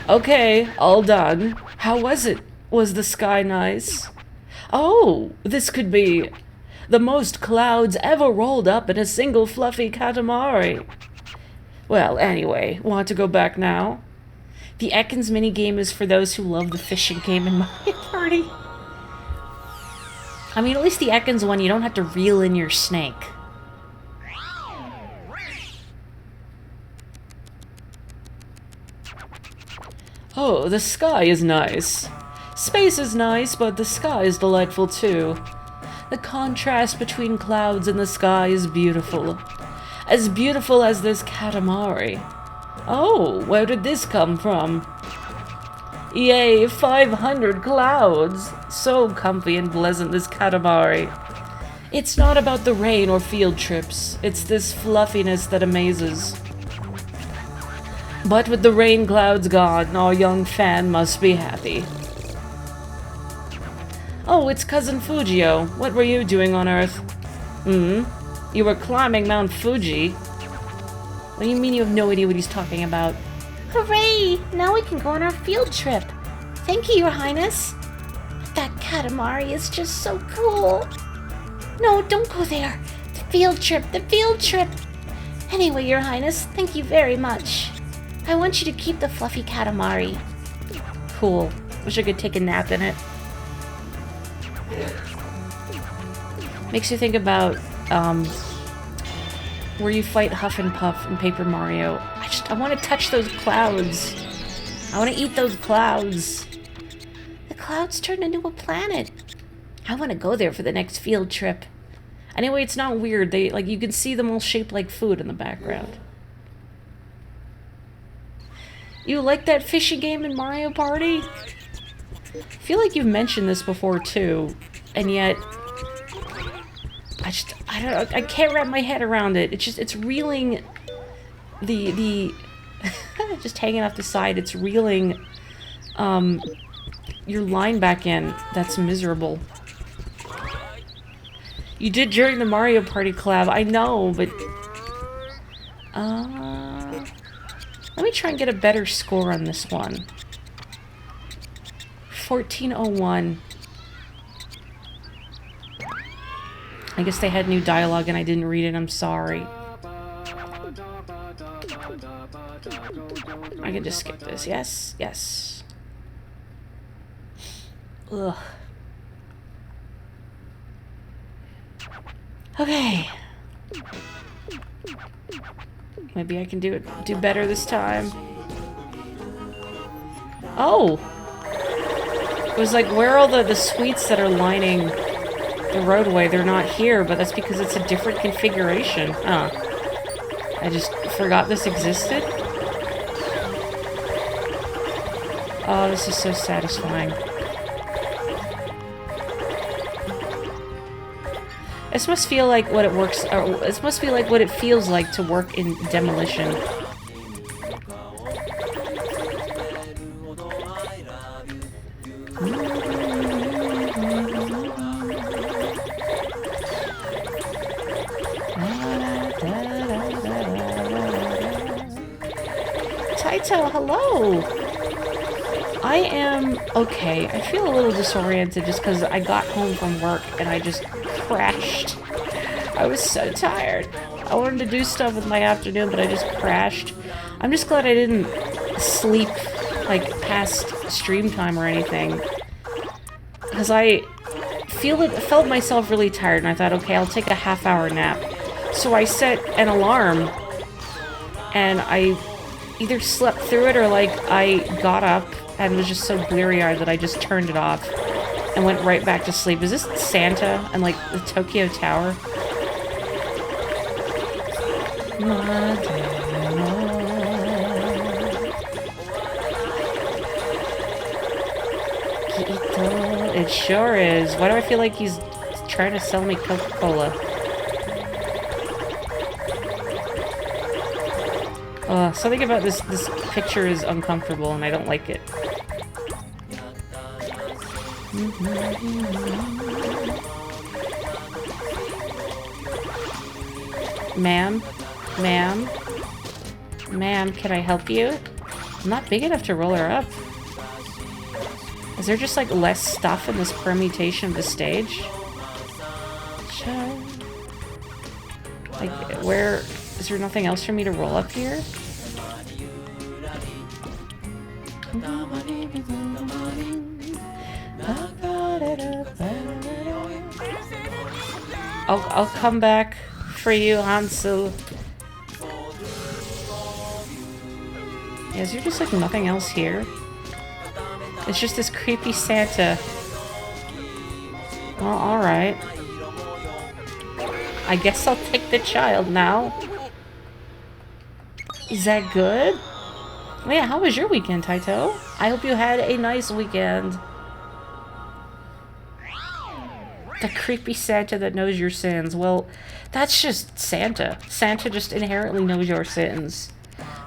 Speaker 1: Okay, all done. How was it? Was the sky nice? Oh, this could be the most clouds ever rolled up in a single fluffy Katamari. Well, anyway, want to go back now? The Ekans minigame is for those who love the fishing game in Mario Party. I mean, at least the Ekans one, you don't have to reel in your snake. Oh, the sky is nice. Space is nice, but the sky is delightful too. The contrast between clouds and the sky is beautiful. As beautiful as this Katamari. Oh, where did this come from? Yay, 500 clouds! So comfy and pleasant, this Katamari. It's not about the rain or field trips. It's this fluffiness that amazes. But with the rain clouds gone, our young fan must be happy. Oh, it's Cousin Fujio. What were you doing on Earth? You were climbing Mount Fuji. What do you mean you have no idea what he's talking about?
Speaker 3: Hooray! Now we can go on our field trip. Thank you, Your Highness. That Katamari is just so cool. No, don't go there. The field trip, the field trip. Anyway, Your Highness, thank you very much. I want you to keep the fluffy Katamari.
Speaker 1: Cool. Wish I could take a nap in it. Makes you think about, where you fight Huff and Puff in Paper Mario. I want to touch those clouds. I want to eat those clouds.
Speaker 3: The clouds turned into a planet. I want to go there for the next field trip.
Speaker 1: Anyway, it's not weird. They, like, you can see them all shaped like food in the background. You like that fishy game in Mario Party? I feel like you've mentioned this before too, and yet I can't wrap my head around it. It's reeling the just hanging off the side. It's reeling your line back in. That's miserable. You did during the Mario Party collab. I know, but let me try and get a better score on this one. 1401. I guess they had new dialogue and I didn't read it. I'm sorry. I can just skip this. Yes, yes. Ugh. Okay. Maybe I can do better this time. Oh! It was like, where are all the sweets that are lining the roadway? They're not here, but that's because it's a different configuration. Huh. I just forgot this existed. Oh, this is so satisfying. This must feel like what it works, or this must be like what it feels like to work in demolition. Taito, hello! I am okay. I feel a little disoriented just because I got home from work and I just crashed. I was so tired. I wanted to do stuff with my afternoon, but I just crashed. I'm just glad I didn't sleep, like, past stream time or anything. Because I felt myself really tired, and I thought, okay, I'll take a half-hour nap. So I set an alarm, and I either slept through it or, like, I got up and was just so bleary-eyed that I just turned it off and went right back to sleep. Is this Santa and, like, the Tokyo Tower? It sure is. Why do I feel like he's trying to sell me Coca-Cola? Something about this picture is uncomfortable and I don't like it. Ma'am? Ma'am? Ma'am, can I help you? I'm not big enough to roll her up. Is there just, like, less stuff in this permutation of the stage? Like, where... Is there nothing else for me to roll up here? I'll come back for you, Hansel. Yeah, is there just, like, nothing else here? It's just this creepy Santa. Well, alright. I guess I'll take the child now. Is that good? Well, yeah, how was your weekend, Taito? I hope you had a nice weekend. The creepy Santa that knows your sins. Well, that's just Santa. Santa just inherently knows your sins.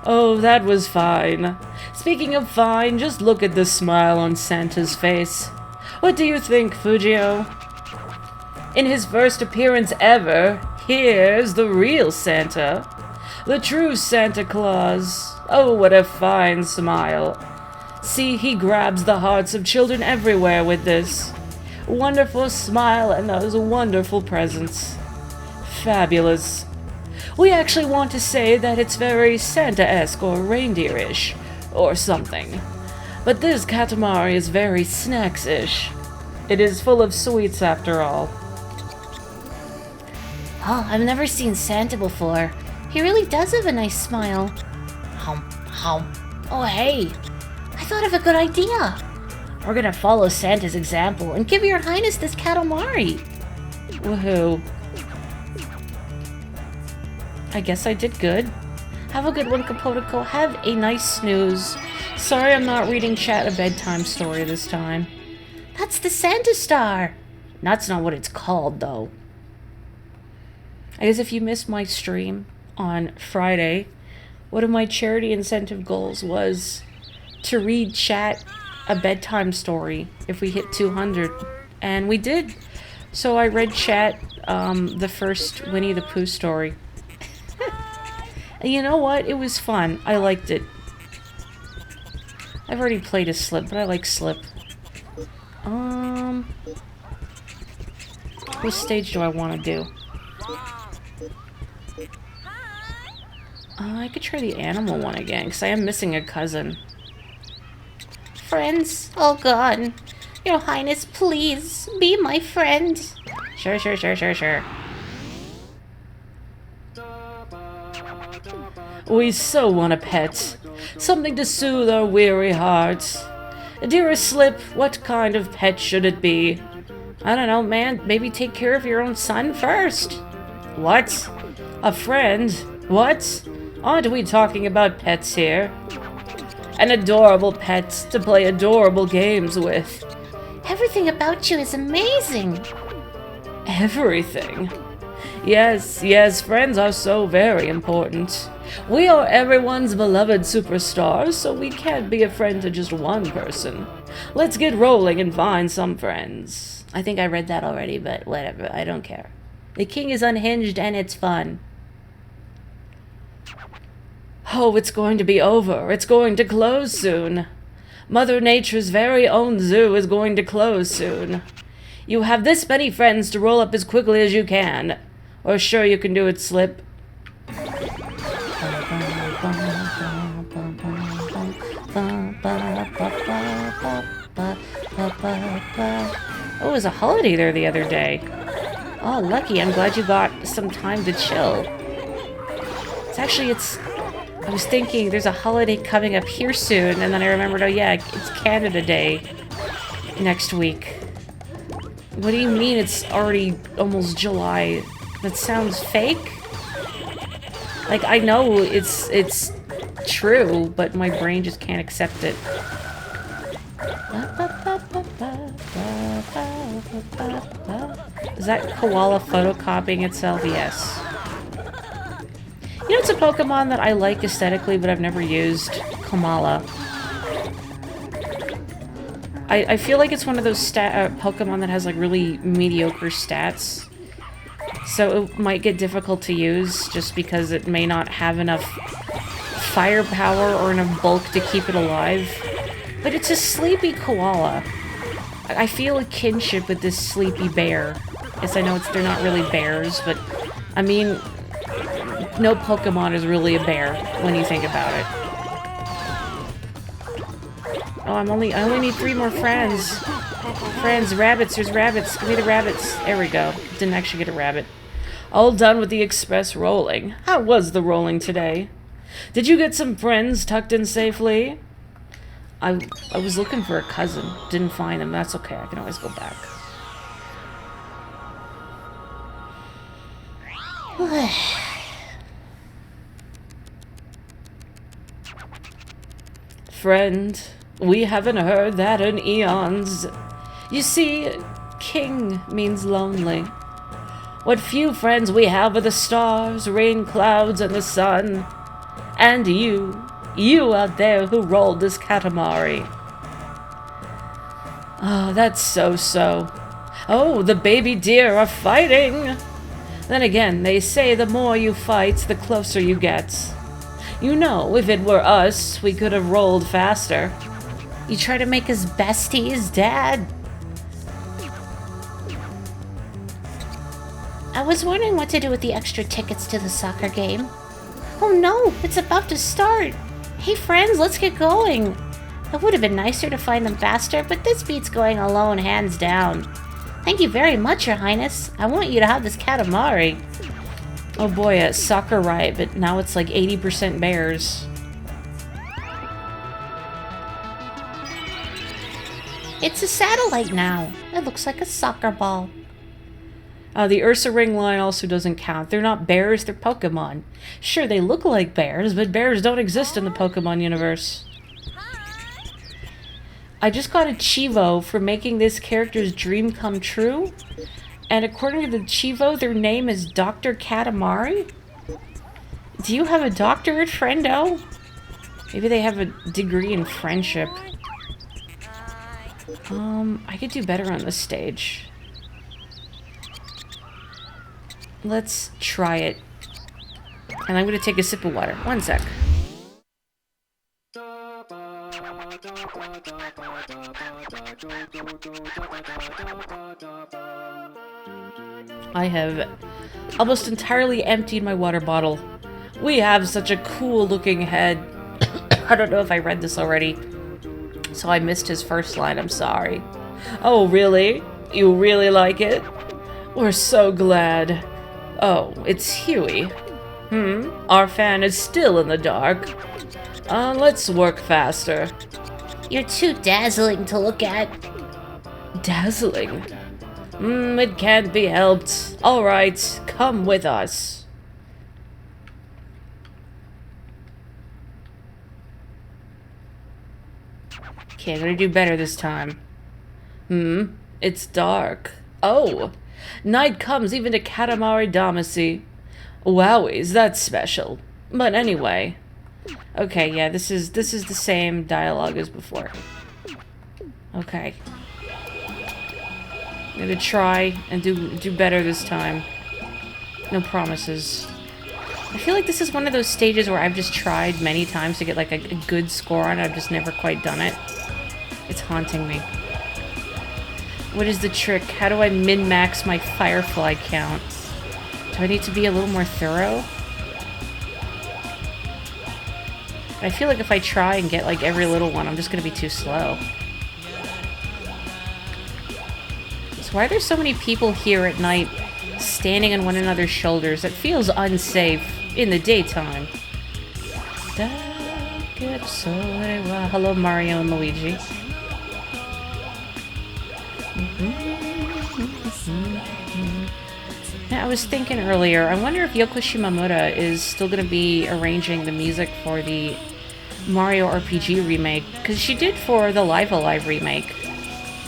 Speaker 1: Oh, that was fine. Speaking of fine, just look at the smile on Santa's face. What do you think, Fujio? In his first appearance ever, here's the real Santa. The true Santa Claus. Oh, what a fine smile. See, he grabs the hearts of children everywhere with this. Wonderful smile and those wonderful presents. Fabulous. We actually want to say that it's very Santa-esque or reindeer-ish, or something. But this Katamari is very snacks-ish. It is full of sweets after all.
Speaker 3: Oh, I've never seen Santa before. He really does have a nice smile. Hum, hum. Oh, hey. I thought of a good idea. We're gonna follow Santa's example and give Your Highness this Katamari.
Speaker 1: Woohoo. I guess I did good. Have a good one, Kapotiko. Have a nice snooze. Sorry I'm not reading chat a bedtime story this time.
Speaker 3: That's the Santa Star. That's not what it's called, though.
Speaker 1: I guess if you missed my stream on Friday, one of my charity incentive goals was to read chat a bedtime story if we hit 200, and we did. So I read chat the first Winnie the Pooh story. And you know what? It was fun. I liked it. I've already played a Slip, but I like Slip. What stage do I want to do? I could try the animal one again, because I am missing a cousin.
Speaker 3: Friends, all gone. Your Highness, please, be my friend.
Speaker 1: Sure. We so want a pet. Something to soothe our weary hearts. Dearest Slip, what kind of pet should it be? I don't know, man. Maybe take care of your own son first. What? A friend? What? Aren't we talking about pets here? An adorable pet to play adorable games with.
Speaker 3: Everything about you is amazing.
Speaker 1: Everything? Yes, friends are so very important. We are everyone's beloved superstars, so we can't be a friend to just one person. Let's get rolling and find some friends. I think I read that already, but whatever, I don't care. The king is unhinged and it's fun. Oh, it's going to be over. It's going to close soon. Mother Nature's very own zoo is going to close soon. You have this many friends to roll up as quickly as you can. Or sure you can do it, Slip. Oh, it was a holiday there the other day. Oh, lucky. I'm glad you got some time to chill. I was thinking there's a holiday coming up here soon, and then I remembered, oh yeah, it's Canada Day next week. What do you mean it's already almost July? That sounds fake? Like, I know it's true, but my brain just can't accept it. Is that koala photocopying itself? Yes. You know, it's a Pokemon that I like aesthetically, but I've never used. Kamala. I feel like it's one of those Pokemon that has, like, really mediocre stats. So it might get difficult to use, just because it may not have enough firepower or enough bulk to keep it alive. But it's a sleepy koala. I feel a kinship with this sleepy bear. Yes, I know they're not really bears, but, I mean, no Pokemon is really a bear when you think about it. Oh, I only need 3 more friends. Friends, rabbits, there's rabbits. Give me the rabbits. There we go. Didn't actually get a rabbit. All done with the express rolling. How was the rolling today? Did you get some friends tucked in safely? I was looking for a cousin. Didn't find them. That's okay. I can always go back. friend. We haven't heard that in eons. You see, king means lonely. What few friends we have are the stars, rain clouds, and the sun. And you out there who rolled this Katamari. Oh, that's so. Oh, the baby deer are fighting! Then again, they say the more you fight, the closer you get. You know, if it were us, we could have rolled faster.
Speaker 3: You try to make us besties, Dad? I was wondering what to do with the extra tickets to the soccer game. Oh no, it's about to start. Hey friends, let's get going. It would have been nicer to find them faster, but this beats going alone, hands down. Thank you very much, Your Highness. I want you to have this Katamari.
Speaker 1: Oh boy, soccer right, but now it's like 80% bears.
Speaker 3: It's a satellite now. It looks like a soccer ball.
Speaker 1: The Ursa Ring line also doesn't count. They're not bears, they're Pokemon. Sure, they look like bears, but bears don't exist in the Pokemon universe. I just got a Chivo for making this character's dream come true. And according to the Chivo, their name is Dr. Katamari? Do you have a doctorate, friendo? Maybe they have a degree in friendship. I could do better on this stage. Let's try it. And I'm gonna take a sip of water. One sec. I have almost entirely emptied my water bottle. We have such a cool looking head. I don't know if I read this already, so I missed his first line, I'm sorry. Oh, really? You really like it? We're so glad. Oh, it's Huey. Our fan is still in the dark. Let's work faster.
Speaker 3: You're too dazzling to look at.
Speaker 1: Dazzling? It can't be helped. Alright, come with us. Okay, I'm gonna do better this time. It's dark. Oh, night comes even to Katamari Damacy. Wowies, that's special. But anyway. Okay, yeah, this is the same dialogue as before. Okay. I'm gonna try and do better this time. No promises. I feel like this is one of those stages where I've just tried many times to get like a good score on it. I've just never quite done it. It's haunting me. What is the trick? How do I min-max my Firefly count? Do I need to be a little more thorough? I feel like if I try and get like every little one, I'm just gonna be too slow. So why are there so many people here at night standing on one another's shoulders? It feels unsafe in the daytime. Hello, Mario and Luigi. Yeah, I was thinking earlier, I wonder if Yoko Shimomura is still going to be arranging the music for the Mario RPG remake, because she did for the Live Alive remake.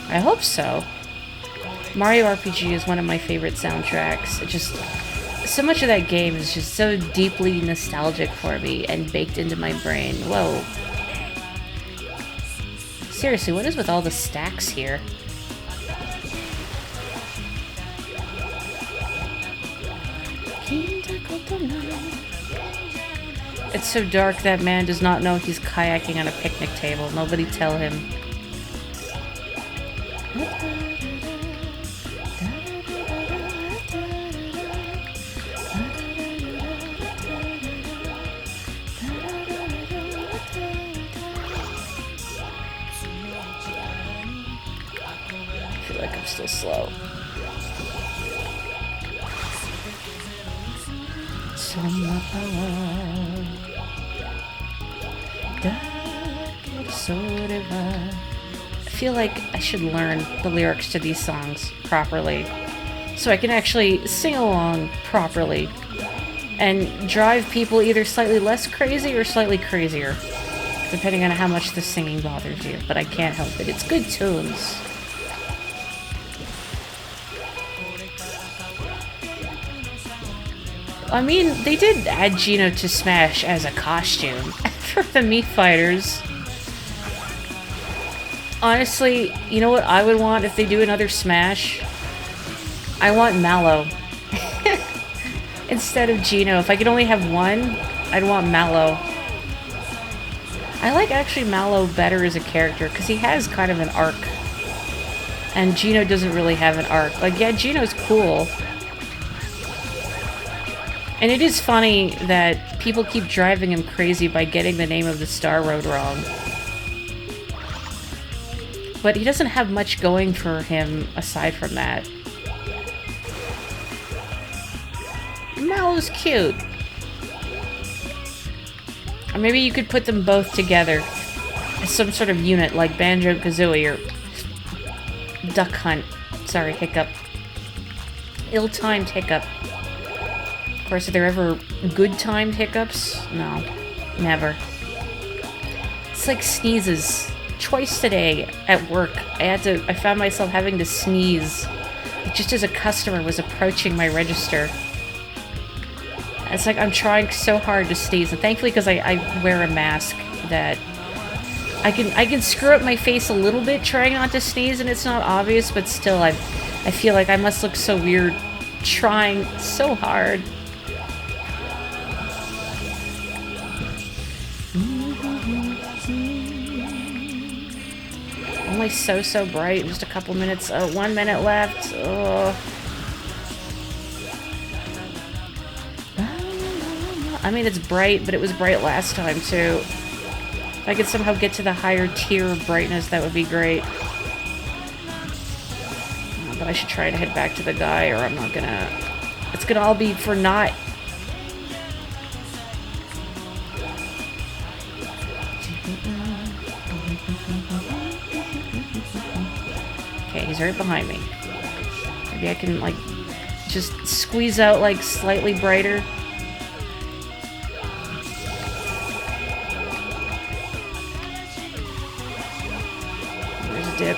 Speaker 1: I hope so. Mario RPG is one of my favorite soundtracks. It just, so much of that game is just so deeply nostalgic for me and baked into my brain. Whoa. Seriously, what is with all the stacks here? It's so dark that man does not know he's kayaking on a picnic table. Nobody tell him. I feel like I'm still slow. I feel like I should learn the lyrics to these songs properly, so I can actually sing along properly and drive people either slightly less crazy or slightly crazier. Depending on how much the singing bothers you, but I can't help it. It's good tunes. I mean, they did add Gino to Smash as a costume for the Mii Fighters. Honestly, you know what I would want if they do another Smash? I want Mallow. Instead of Gino. If I could only have one, I'd want Mallow. I like actually Mallow better as a character, because he has kind of an arc. And Gino doesn't really have an arc. Like, yeah, Gino's cool. And it is funny that people keep driving him crazy by getting the name of the Star Road wrong. But he doesn't have much going for him aside from that. Mallow's cute. Or maybe you could put them both together as some sort of unit like Banjo-Kazooie or Duck Hunt. Sorry, hiccup. Ill-timed hiccup. Of course, are there ever good-timed hiccups? No. Never. It's like sneezes. Twice today at work, I found myself having to sneeze just as a customer was approaching my register. It's like I'm trying so hard to sneeze, and thankfully, because I wear a mask, that I can screw up my face a little bit trying not to sneeze, and it's not obvious, but still, I feel like I must look so weird trying so hard. Only so bright. Just a couple minutes. 1 minute left. I mean, it's bright, but it was bright last time, too. If I could somehow get to the higher tier of brightness, that would be great. But I should try to head back to the guy, or I'm not gonna... It's gonna all be for naught. Okay, he's right behind me. Maybe I can, like, just squeeze out, like, slightly brighter. There's a dip.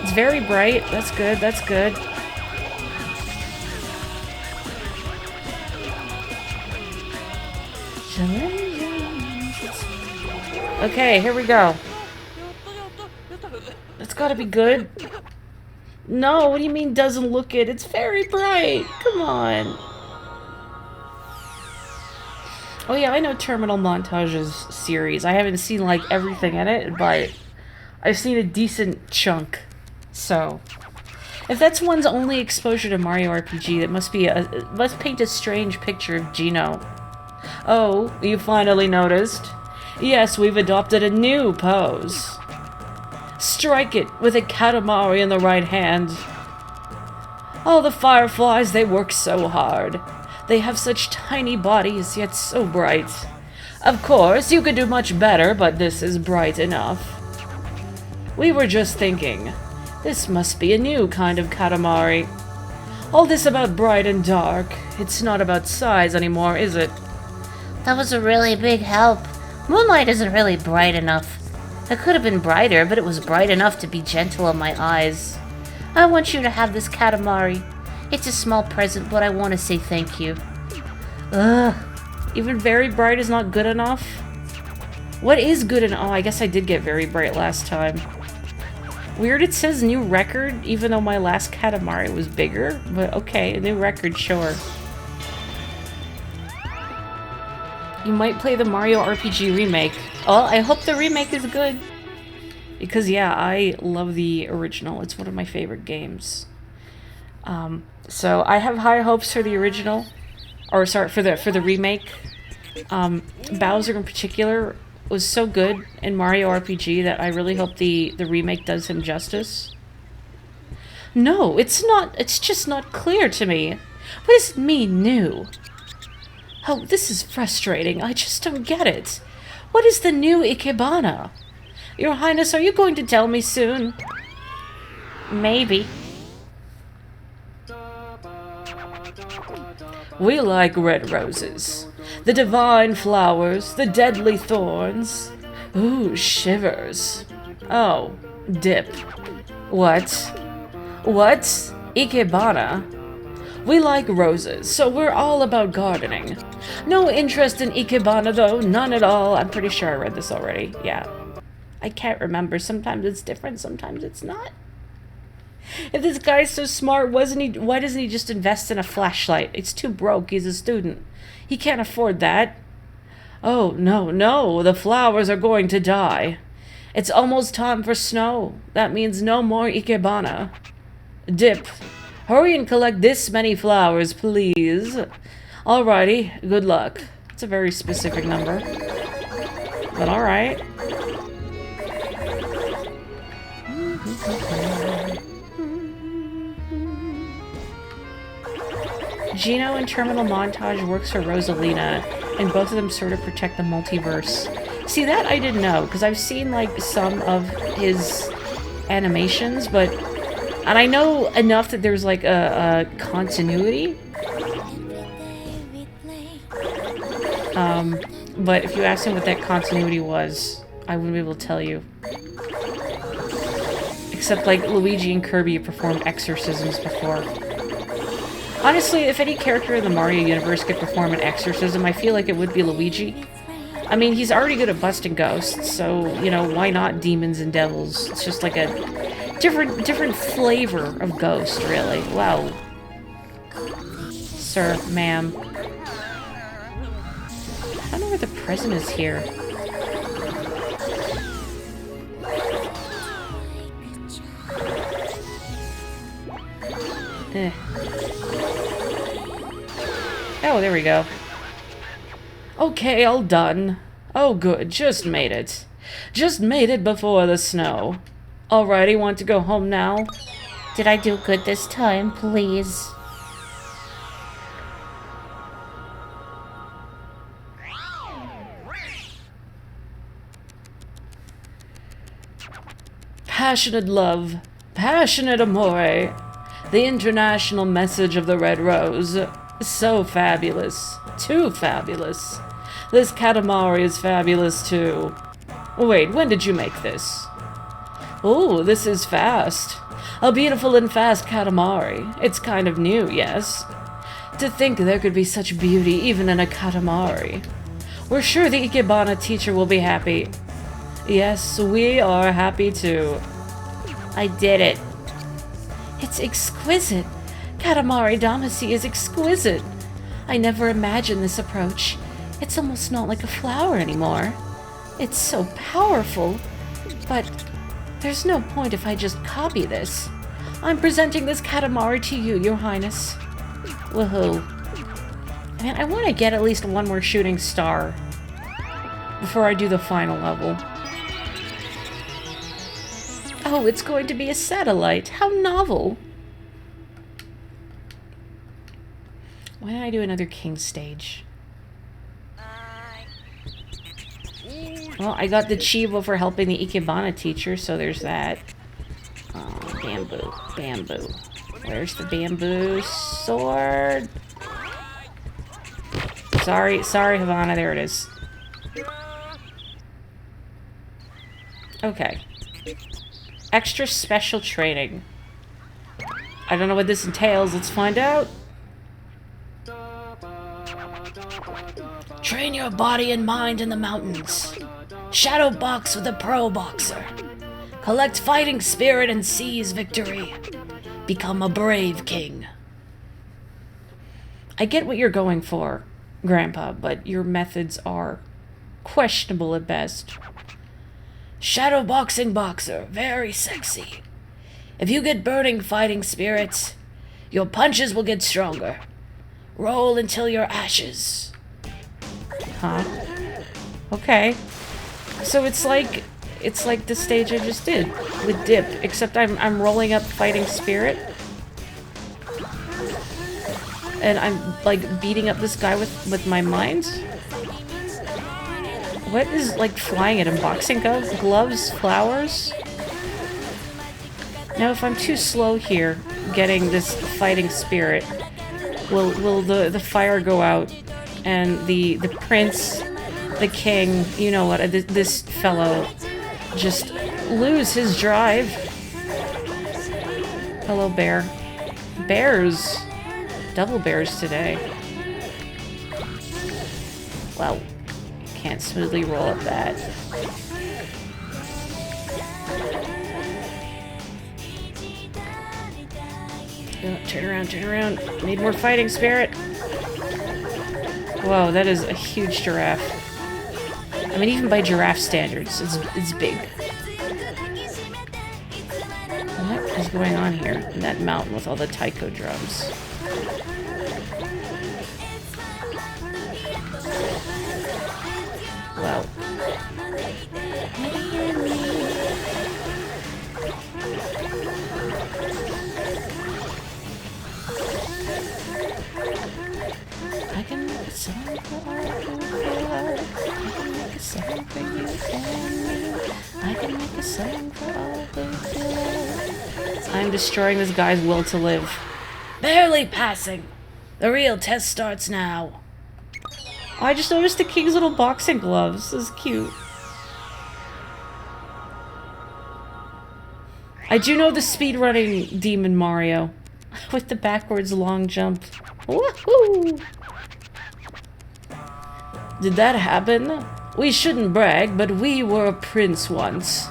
Speaker 1: It's very bright. That's good, that's good. Okay, here we go. It's gotta be good. No, what do you mean doesn't look it? It's very bright. Come on. Oh yeah, I know Terminal Montage's series. I haven't seen like everything in it, but I've seen a decent chunk. So, if that's one's only exposure to Mario RPG, that must paint a strange picture of Gino. Oh, you finally noticed? Yes, we've adopted a new pose. Strike it with a Katamari in the right hand. Oh, the fireflies, they work so hard. They have such tiny bodies, yet so bright. Of course, you could do much better, but this is bright enough. We were just thinking, this must be a new kind of Katamari. All this about bright and dark, it's not about size anymore, is it?
Speaker 3: That was a really big help. Moonlight isn't really bright enough. It could have been brighter, but it was bright enough to be gentle on my eyes. I want you to have this Katamari. It's a small present, but I want to say thank you.
Speaker 1: Ugh. Even very bright is not good enough? What is good enough? Oh, I guess I did get very bright last time. Weird it says new record, even though my last Katamari was bigger. But okay, a new record, sure. You might play the Mario RPG remake. Oh, I hope the remake is good. Because yeah, I love the original. It's one of my favorite games. So I have high hopes for the original. Or sorry, for the remake. Bowser in particular was so good in Mario RPG that I really hope the remake does him justice. No, it's not. It's just not clear to me. What does it mean, new? Oh, this is frustrating. I just don't get it. What is the new Ikebana? Your Highness, are you going to tell me soon? Maybe. We like red roses. The divine flowers, the deadly thorns. Ooh, shivers. Oh, dip. What? What? Ikebana? We like roses, so we're all about gardening. No interest in Ikebana though, none at all. I'm pretty sure I read this already. Yeah. I can't remember. Sometimes it's different, sometimes it's not. If this guy's so smart, why doesn't he just invest in a flashlight? It's too broke, he's a student. He can't afford that. Oh, no, no, the flowers are going to die. It's almost time for snow. That means no more Ikebana. Dip. Hurry and collect this many flowers, please. Alrighty, good luck. It's a very specific number. But alright. Gino in Terminal Montage works for Rosalina, and both of them sort of protect the multiverse. See, that I didn't know, because I've seen, like, some of his animations, but... And I know enough that there's, like, a continuity. But if you asked him what that continuity was, I wouldn't be able to tell you. Except, like, Luigi and Kirby performed exorcisms before. Honestly, if any character in the Mario universe could perform an exorcism, I feel like it would be Luigi. I mean, he's already good at busting ghosts, so, you know, why not demons and devils? It's just like a different flavor of ghost, really. Wow. Sir, ma'am. I don't know where the present is here. Eh. Oh, there we go. Okay, all done. Oh, good. Just made it. Just made it before the snow. Alrighty, want to go home now?
Speaker 3: Did I do good this time, please?
Speaker 1: Passionate love. Passionate amore. The international message of the Red Rose. So fabulous. Too fabulous. This Katamari is fabulous too. Wait, when did you make this? Oh, this is fast. A beautiful and fast Katamari. It's kind of new, yes? To think there could be such beauty even in a Katamari. We're sure the Ikebana teacher will be happy. Yes, we are happy too.
Speaker 3: I did it. It's exquisite. Katamari Damacy is exquisite. I never imagined this approach. It's almost not like a flower anymore. It's so powerful. But there's no point if I just copy this. I'm presenting this Katamari to you, Your Highness. Woohoo. Man, I want to get at least one more shooting star before I do the final level. Oh, it's going to be a satellite. How novel. Why did I do another king stage? Well, I got the Chivo for helping the Ikebana teacher, so there's that. Oh, bamboo. Bamboo. Where's the bamboo sword? Sorry, Havana, there it is. Okay. Extra special training. I don't know what this entails. Let's find out.
Speaker 2: Train your body and mind in the mountains. Shadow box with a pro boxer. Collect fighting spirit and seize victory. Become a brave king.
Speaker 1: I get what you're going for, Grandpa, but your methods are questionable at best.
Speaker 2: Shadow boxing boxer, very sexy. If you get burning fighting spirits, your punches will get stronger. Roll until you're ashes.
Speaker 1: Huh? Okay. So it's like the stage I just did with Dip, except I'm rolling up fighting spirit. And I'm like beating up this guy with my mind. What is like flying at him? Boxing gloves? Flowers? Now if I'm too slow here getting this fighting spirit, will the fire go out and the prince, the king, you know what, this fellow just lose his drive. Hello, bear. Bears. Double bears today. Well, can't smoothly roll up that. Oh, turn around, turn around. Need more fighting spirit. Whoa, that is a huge giraffe. I mean, even by giraffe standards, it's big. What is going on here in that mountain with all the taiko drums? Wow. I can make a song for all who feel love. I can make a song for you and me. I can make a song for all who feel love. I'm destroying this guy's will to live.
Speaker 2: Barely passing. The real test starts now.
Speaker 1: Oh, I just noticed the king's little boxing gloves. This is cute. I do know the speedrunning demon Mario. With the backwards long jump. Woohoo! Did that happen? We shouldn't brag, but we were a prince once.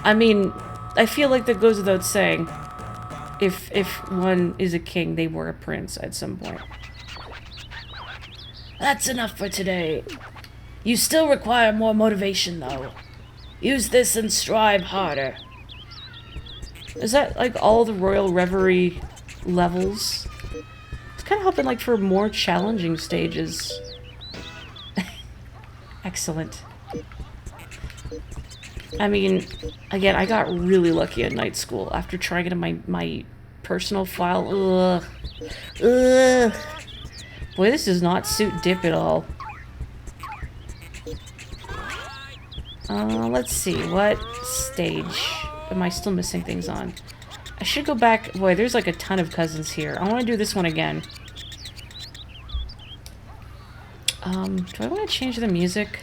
Speaker 1: I mean, I feel like that goes without saying. If one is a king, they were a prince at some point.
Speaker 2: That's enough for today. You still require more motivation, though. Use this and strive harder.
Speaker 1: Is that, like, all the Royal Reverie levels? It's kind of hoping, like, for more challenging stages. Excellent. I mean, again, I got really lucky at night school after trying it in my personal file. Ugh. Ugh. Boy, this does not suit Dip at all. Let's see. What stage am I still missing things on? I should go back. Boy, there's like a ton of cousins here. I want to do this one again. Do I want to change the music?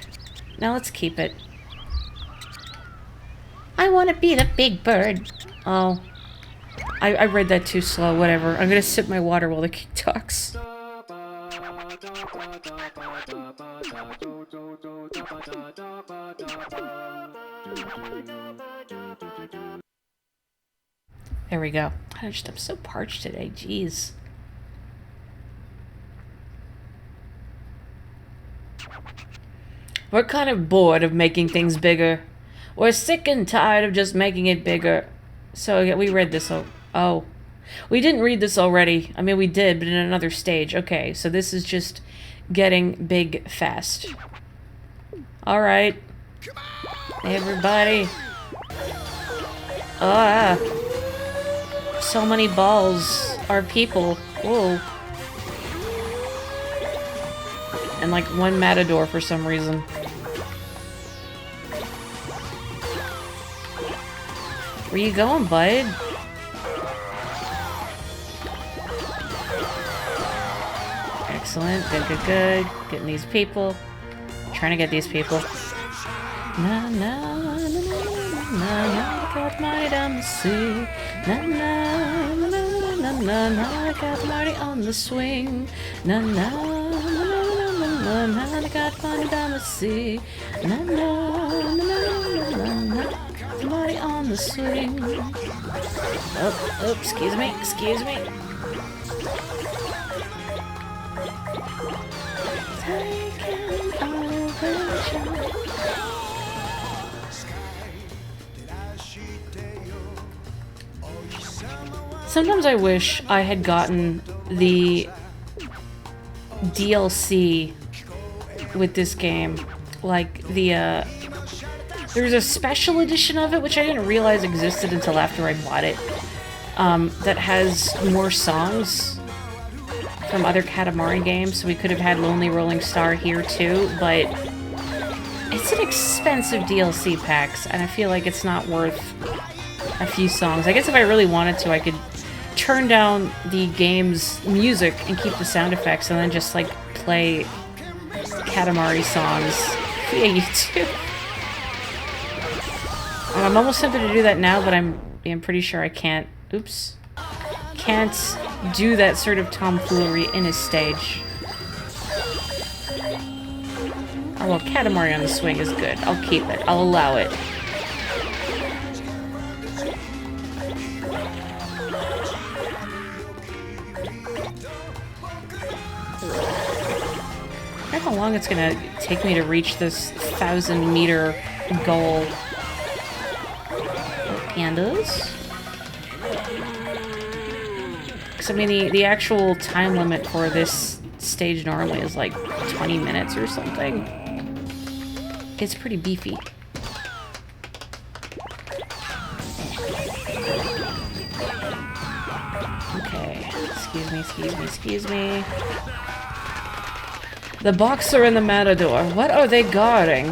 Speaker 1: No, let's keep it.
Speaker 3: I want to be the big bird.
Speaker 1: Oh. I read that too slow. Whatever. I'm gonna sip my water while the king talks. There we go. I'm so parched today. Jeez. We're kind of bored of making things bigger. We're sick and tired of just making it bigger. So yeah, we read this. Oh. We didn't read this already. I mean, we did, but in another stage. Okay, so this is just getting big fast. Alright. Everybody. Ah. So many balls are people. Whoa. And like one matador for some reason. Where you going, bud? Excellent. Good, good, good. Getting these people. Trying to get these people. Na na na na na na. Katamari down the sea. Na na na na na na na. Katamari on the swing. Na na na na na na. Katamari down the sea. Na na na na na na. Katamari on the swing. Oh, excuse me, excuse me. Sometimes I wish I had gotten the DLC with this game. Like the, there's a special edition of it, which I didn't realize existed until after I bought it, that has more songs from other Katamari games, so we could have had Lonely Rolling Star here too, but it's an expensive DLC packs, and I feel like it's not worth a few songs. I guess if I really wanted to, I could turn down the game's music and keep the sound effects, and then just, like, play Katamari songs via YouTube. And I'm almost tempted to do that now, but I'm pretty sure I can't. Oops. Can't do that sort of tomfoolery in a stage. Oh, well, Katamari on the swing is good. I'll keep it. I'll allow it. I don't know how long it's gonna take me to reach this 1,000-meter goal. Pandas? Because, I mean, the actual time limit for this stage normally is like 20 minutes or something. It's pretty beefy. Okay. Excuse me. The boxer and the matador. What are they guarding?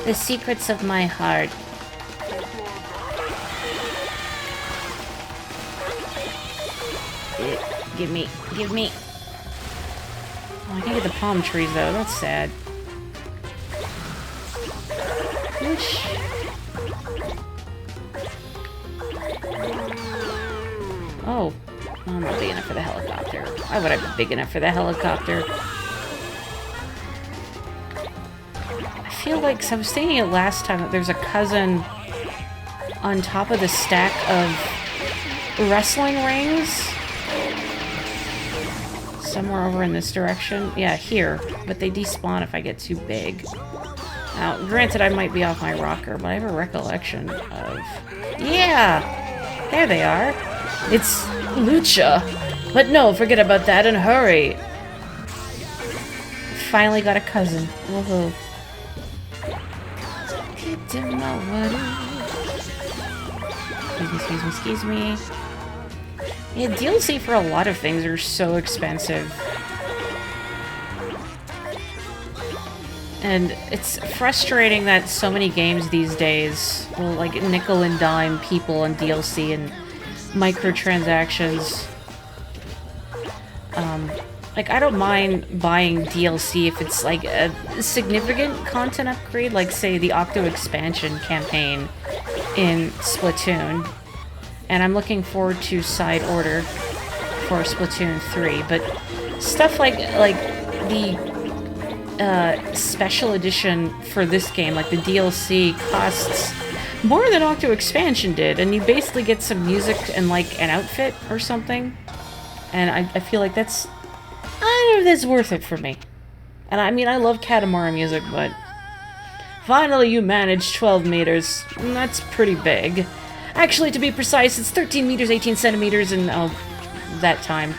Speaker 3: The secrets of my heart.
Speaker 1: Give me. Oh, I can't get the palm trees though. That's sad. Whoosh. Oh. I'm not big enough for the helicopter. Why would I be big enough for the helicopter? I feel like, so I was thinking it last time, that there's a cousin on top of the stack of wrestling rings. Somewhere over in this direction. Yeah, here. But they despawn if I get too big. Now, granted, I might be off my rocker, but I have a recollection of... Yeah! There they are. It's Lucha. But no, forget about that and hurry. Finally got a cousin. Woohoo. Excuse me. Yeah, DLC for a lot of things are so expensive. And it's frustrating that so many games these days will, like, nickel and dime people on DLC and microtransactions. Like, I don't mind buying DLC if it's, like, a significant content upgrade, like, say, the Octo expansion campaign in Splatoon. And I'm looking forward to Side Order for Splatoon 3, but stuff like the special edition for this game, like the DLC, costs more than Octo expansion did, and you basically get some music and, like, an outfit or something. And I feel like that's... I don't know if that's worth it for me. And I mean, I love Katamari music, but... Finally you managed 12 meters. That's pretty big. Actually, to be precise, it's 13 meters, 18 centimeters, and, oh, that time.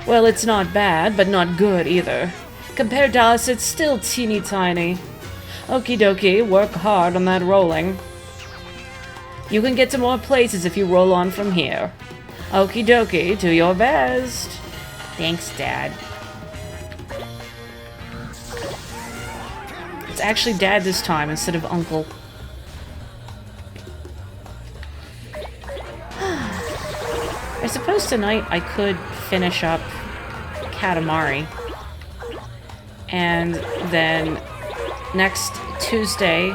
Speaker 1: Well, it's not bad, but not good either. Compared to us, it's still teeny tiny. Okie dokie, work hard on that rolling. You can get to more places if you roll on from here. Okie dokie, do your best. Thanks, Dad. It's actually Dad this time instead of Uncle. I suppose tonight I could finish up Katamari. And then next Tuesday,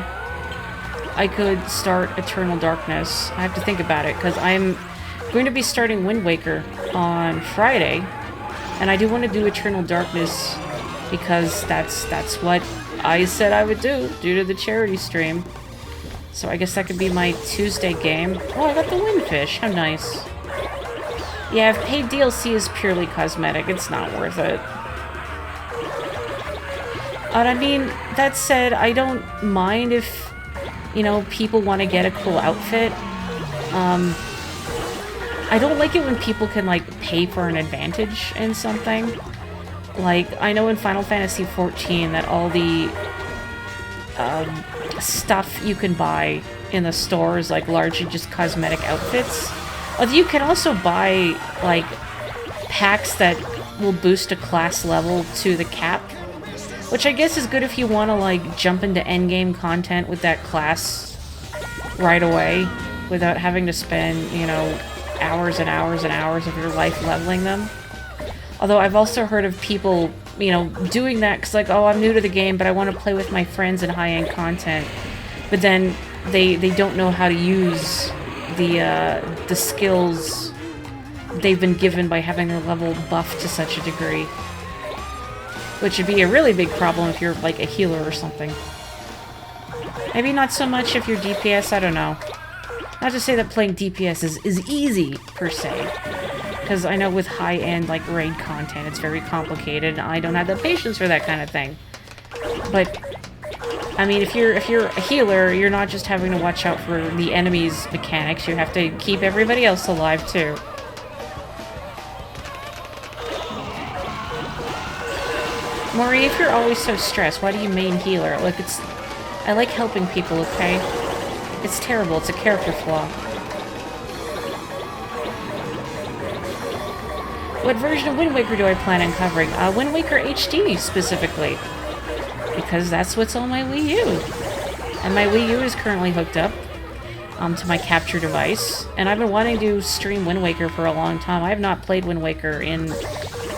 Speaker 1: I could start Eternal Darkness. I have to think about it, because I'm going to be starting Wind Waker on Friday. And I do want to do Eternal Darkness because that's what I said I would do due to the charity stream. So I guess that could be my Tuesday game. Oh, I got the Windfish. How nice. Yeah, if paid DLC is purely cosmetic, it's not worth it. And I mean, that said, I don't mind if, you know, people want to get a cool outfit. I don't like it when people can, like, pay for an advantage in something. Like, I know in Final Fantasy XIV that all the stuff you can buy in the store is, like, largely just cosmetic outfits. Although you can also buy, like, packs that will boost a class level to the cap. Which I guess is good if you want to, like, jump into endgame content with that class right away. Without having to spend, you know, hours and hours and hours of your life leveling them. Although I've also heard of people you know, doing that because, like, oh, I'm new to the game, but I want to play with my friends in high-end content. But then they don't know how to use the skills they've been given by having their level buffed to such a degree. Which would be a really big problem if you're, like, a healer or something. Maybe not so much if you're DPS, I don't know. Not to say that playing DPS is easy, per se. Because I know with high-end, like, raid content, it's very complicated, and I don't have the patience for that kind of thing. But, I mean, if you're a healer, you're not just having to watch out for the enemy's mechanics, you have to keep everybody else alive, too. Maury, if you're always so stressed, why do you main healer? Like, I like helping people, okay? It's terrible, it's a character flaw. What version of Wind Waker do I plan on covering? Wind Waker HD, specifically. Because that's what's on my Wii U. And my Wii U is currently hooked up to my capture device. And I've been wanting to stream Wind Waker for a long time. I have not played Wind Waker in...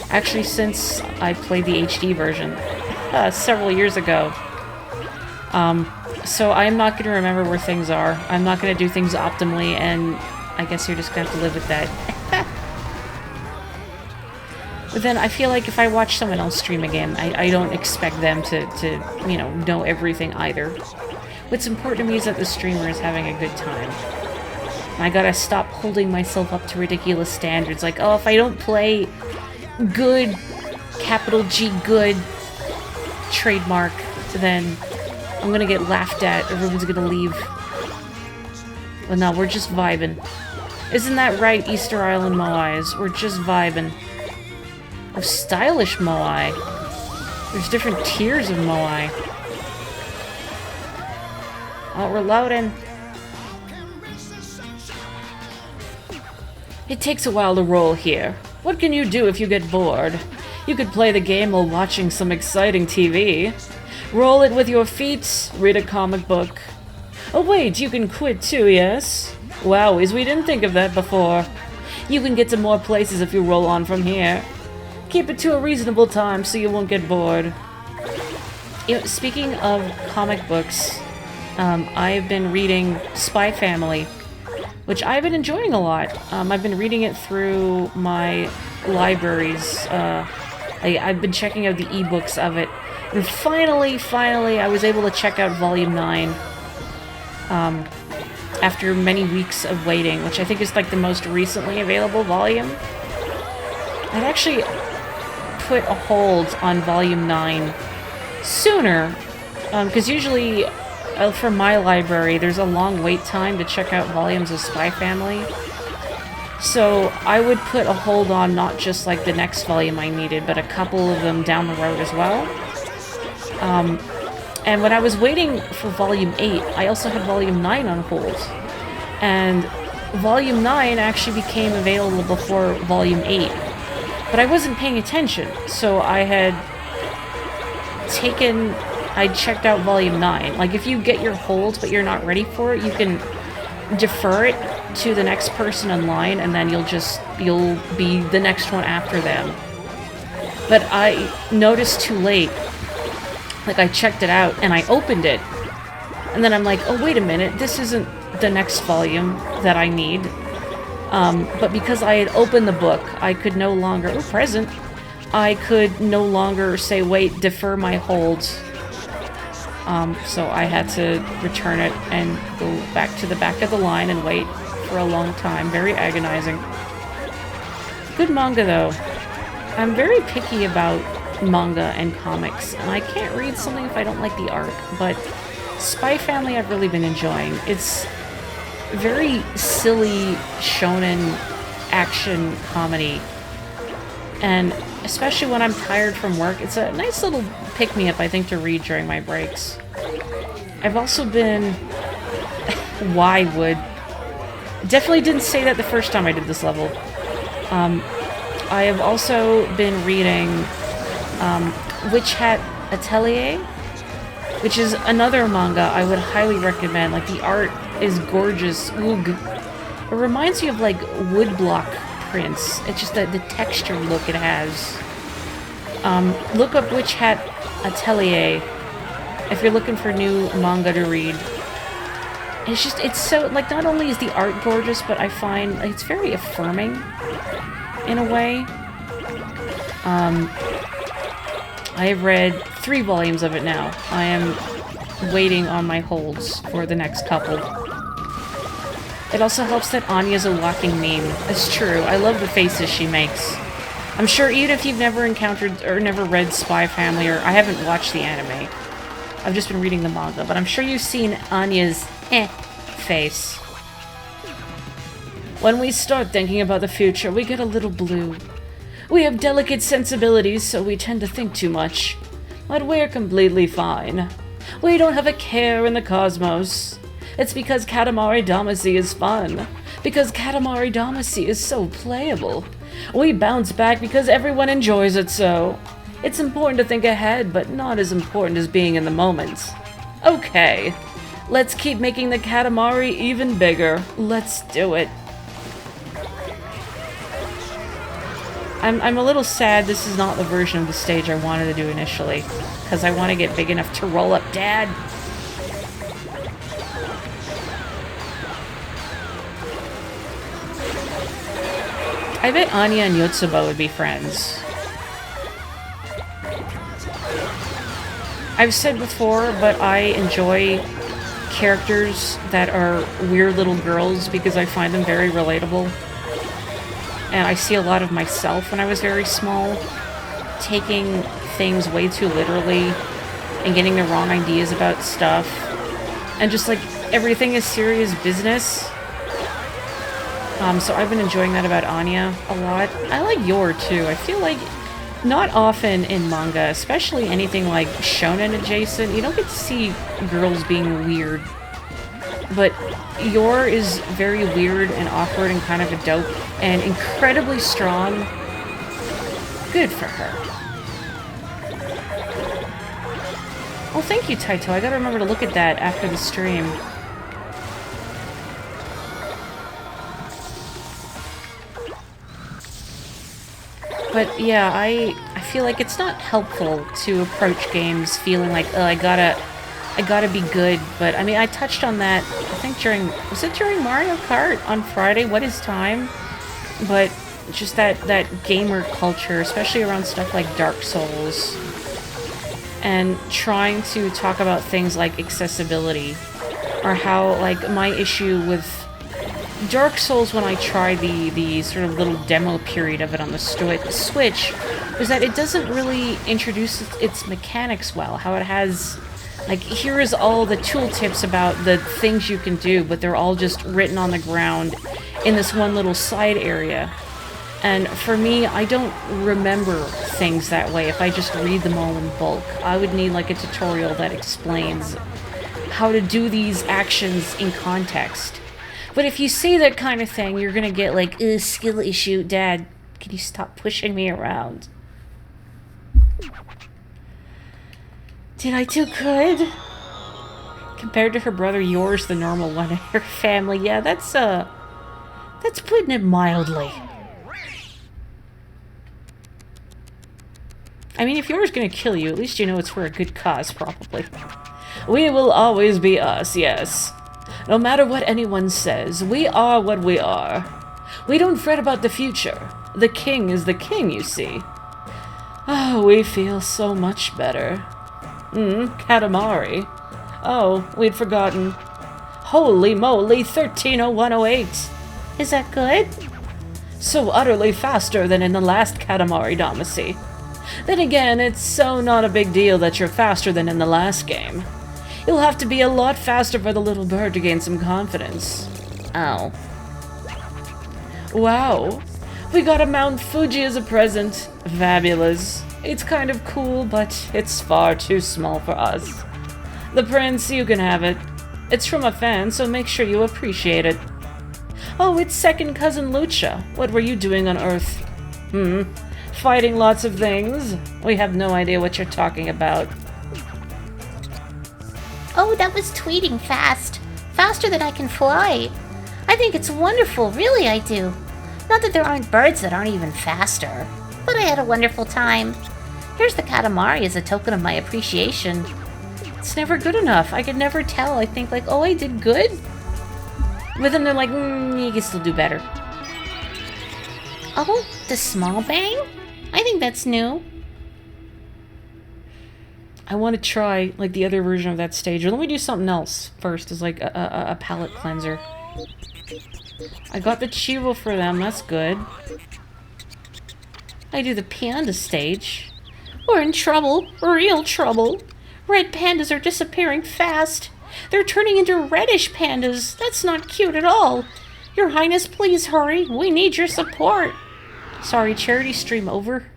Speaker 1: actually, since I played the HD version. Several years ago. So I'm not going to remember where things are. I'm not going to do things optimally, and I guess you're just going to have to live with that. But then I feel like if I watch someone else stream a game, I don't expect them to, you know everything either. What's important to me is that the streamer is having a good time. And I gotta stop holding myself up to ridiculous standards, like, oh, if I don't play good, capital G good, trademark, then I'm gonna get laughed at, everyone's gonna leave. Well, no, we're just vibing. Isn't that right, Easter Island Moais? We're just vibing. Oh, stylish Moai. There's different tiers of Moai. Oh, we're loading. It takes a while to roll here. What can you do if you get bored? You could play the game while watching some exciting TV. Roll it with your feet, read a comic book. Oh wait, you can quit too, yes? Wowies, we didn't think of that before. You can get to more places if you roll on from here. Keep it to a reasonable time so you won't get bored. You know, speaking of comic books, I've been reading Spy Family, which I've been enjoying a lot. I've been reading it through my libraries. I've been checking out the ebooks of it. And finally, I was able to check out Volume 9. After many weeks of waiting, which I think is like the most recently available volume. I'd actually put a hold on Volume 9 sooner, because usually for my library there's a long wait time to check out volumes of Spy Family. So I would put a hold on not just like the next volume I needed, but a couple of them down the road as well. And when I was waiting for Volume 8, I also had Volume 9 on hold. And Volume 9 actually became available before Volume 8. But I wasn't paying attention, so I checked out Volume 9. Like, if you get your hold, but you're not ready for it, you can defer it to the next person in line, and then you'll be the next one after them. But I noticed too late. Like, I checked it out, and I opened it. And then I'm like, oh, wait a minute, this isn't the next volume that I need. But because I had opened the book, I could no longer... Oh, present! I could no longer say, wait, defer my hold. So I had to return it and go back to the back of the line and wait for a long time. Very agonizing. Good manga, though. I'm very picky about manga and comics, and I can't read something if I don't like the art, but Spy Family I've really been enjoying. It's very silly shonen action comedy, and especially when I'm tired from work, it's a nice little pick-me-up, I think, to read during my breaks. I've also been... Why would... Definitely didn't say that the first time I did this level. I have also been reading Witch Hat Atelier, which is another manga I would highly recommend. Like, the art is gorgeous. Oog. It reminds me of, like, woodblock prints. It's just the texture look it has. Look up Witch Hat Atelier if you're looking for new manga to read. It's so, like, not only is the art gorgeous, but I find it's very affirming in a way. I have read 3 volumes of it now. I am waiting on my holds for the next couple. It also helps that Anya's a walking meme. It's true. I love the faces she makes. I'm sure even if you've never encountered or never read Spy Family, or I haven't watched the anime, I've just been reading the manga, but I'm sure you've seen Anya's face. When we start thinking about the future, we get a little blue. We have delicate sensibilities, so we tend to think too much. But we're completely fine. We don't have a care in the cosmos. It's because Katamari Damacy is fun. Because Katamari Damacy is so playable. We bounce back because everyone enjoys it so. It's important to think ahead, but not as important as being in the moment. Okay, let's keep making the Katamari even bigger. Let's do it. I'm a little sad this is not the version of the stage I wanted to do initially, because I want to get big enough to roll up Dad. I bet Anya and Yotsuba would be friends. I've said before, but I enjoy characters that are weird little girls because I find them very relatable. And I see a lot of myself when I was very small, taking things way too literally and getting the wrong ideas about stuff. And just like, everything is serious business. So I've been enjoying that about Anya a lot. I like Yor too. I feel like not often in manga, especially anything like shonen adjacent, you don't get to see girls being weird. But Yor is very weird and awkward and kind of a dope and incredibly strong. Good for her. Oh, thank you, Taito. I gotta remember to look at that after the stream. But yeah, I feel like it's not helpful to approach games feeling like, oh, I gotta be good. But I mean, I touched on that, I think was it during Mario Kart on Friday? What is time? But just that gamer culture, especially around stuff like Dark Souls, and trying to talk about things like accessibility, or how, like, my issue with Dark Souls, when I tried the sort of little demo period of it on the Switch, was that it doesn't really introduce its mechanics well. How it has, like, here is all the tooltips about the things you can do, but they're all just written on the ground in this one little side area. And for me, I don't remember things that way if I just read them all in bulk. I would need, like, a tutorial that explains how to do these actions in context. But if you say that kind of thing, you're gonna get like, skill issue, Dad, can you stop pushing me around? Did I do good? Compared to her brother, Yor's the normal one in her family. Yeah, that's putting it mildly. I mean, if Yor's gonna kill you, at least you know it's for a good cause, probably. We will always be us, yes. No matter what anyone says, we are what we are. We don't fret about the future. The king is the king, you see. Oh, we feel so much better. Katamari. Oh, we'd forgotten. Holy moly, 130108.
Speaker 3: Is that good?
Speaker 1: So utterly faster than in the last Katamari Damacy. Then again, it's so not a big deal that you're faster than in the last game. You'll have to be a lot faster for the little bird to gain some confidence.
Speaker 3: Oh.
Speaker 1: Wow. We got a Mount Fuji as a present. Fabulous. It's kind of cool, but it's far too small for us. The prince, you can have it. It's from a fan, so make sure you appreciate it. Oh, it's second cousin Lucha. What were you doing on Earth? Fighting lots of things. We have no idea what you're talking about.
Speaker 3: Oh, that was tweeting fast. Faster than I can fly. I think it's wonderful, really I do. Not that there aren't birds that aren't even faster. But I had a wonderful time. Here's the Katamari as a token of my appreciation.
Speaker 1: It's never good enough. I could never tell. I think like, oh, I did good. But then they're like, you can still do better.
Speaker 3: Oh, the small bang? I think that's new.
Speaker 1: I want to try like the other version of that stage. Or let me do something else first as like a palate cleanser. I got the Chivo for them. That's good. I do the panda stage.
Speaker 3: We're in trouble. Real trouble. Red pandas are disappearing fast. They're turning into reddish pandas. That's not cute at all. Your Highness, please hurry. We need your support.
Speaker 1: Sorry, charity stream over.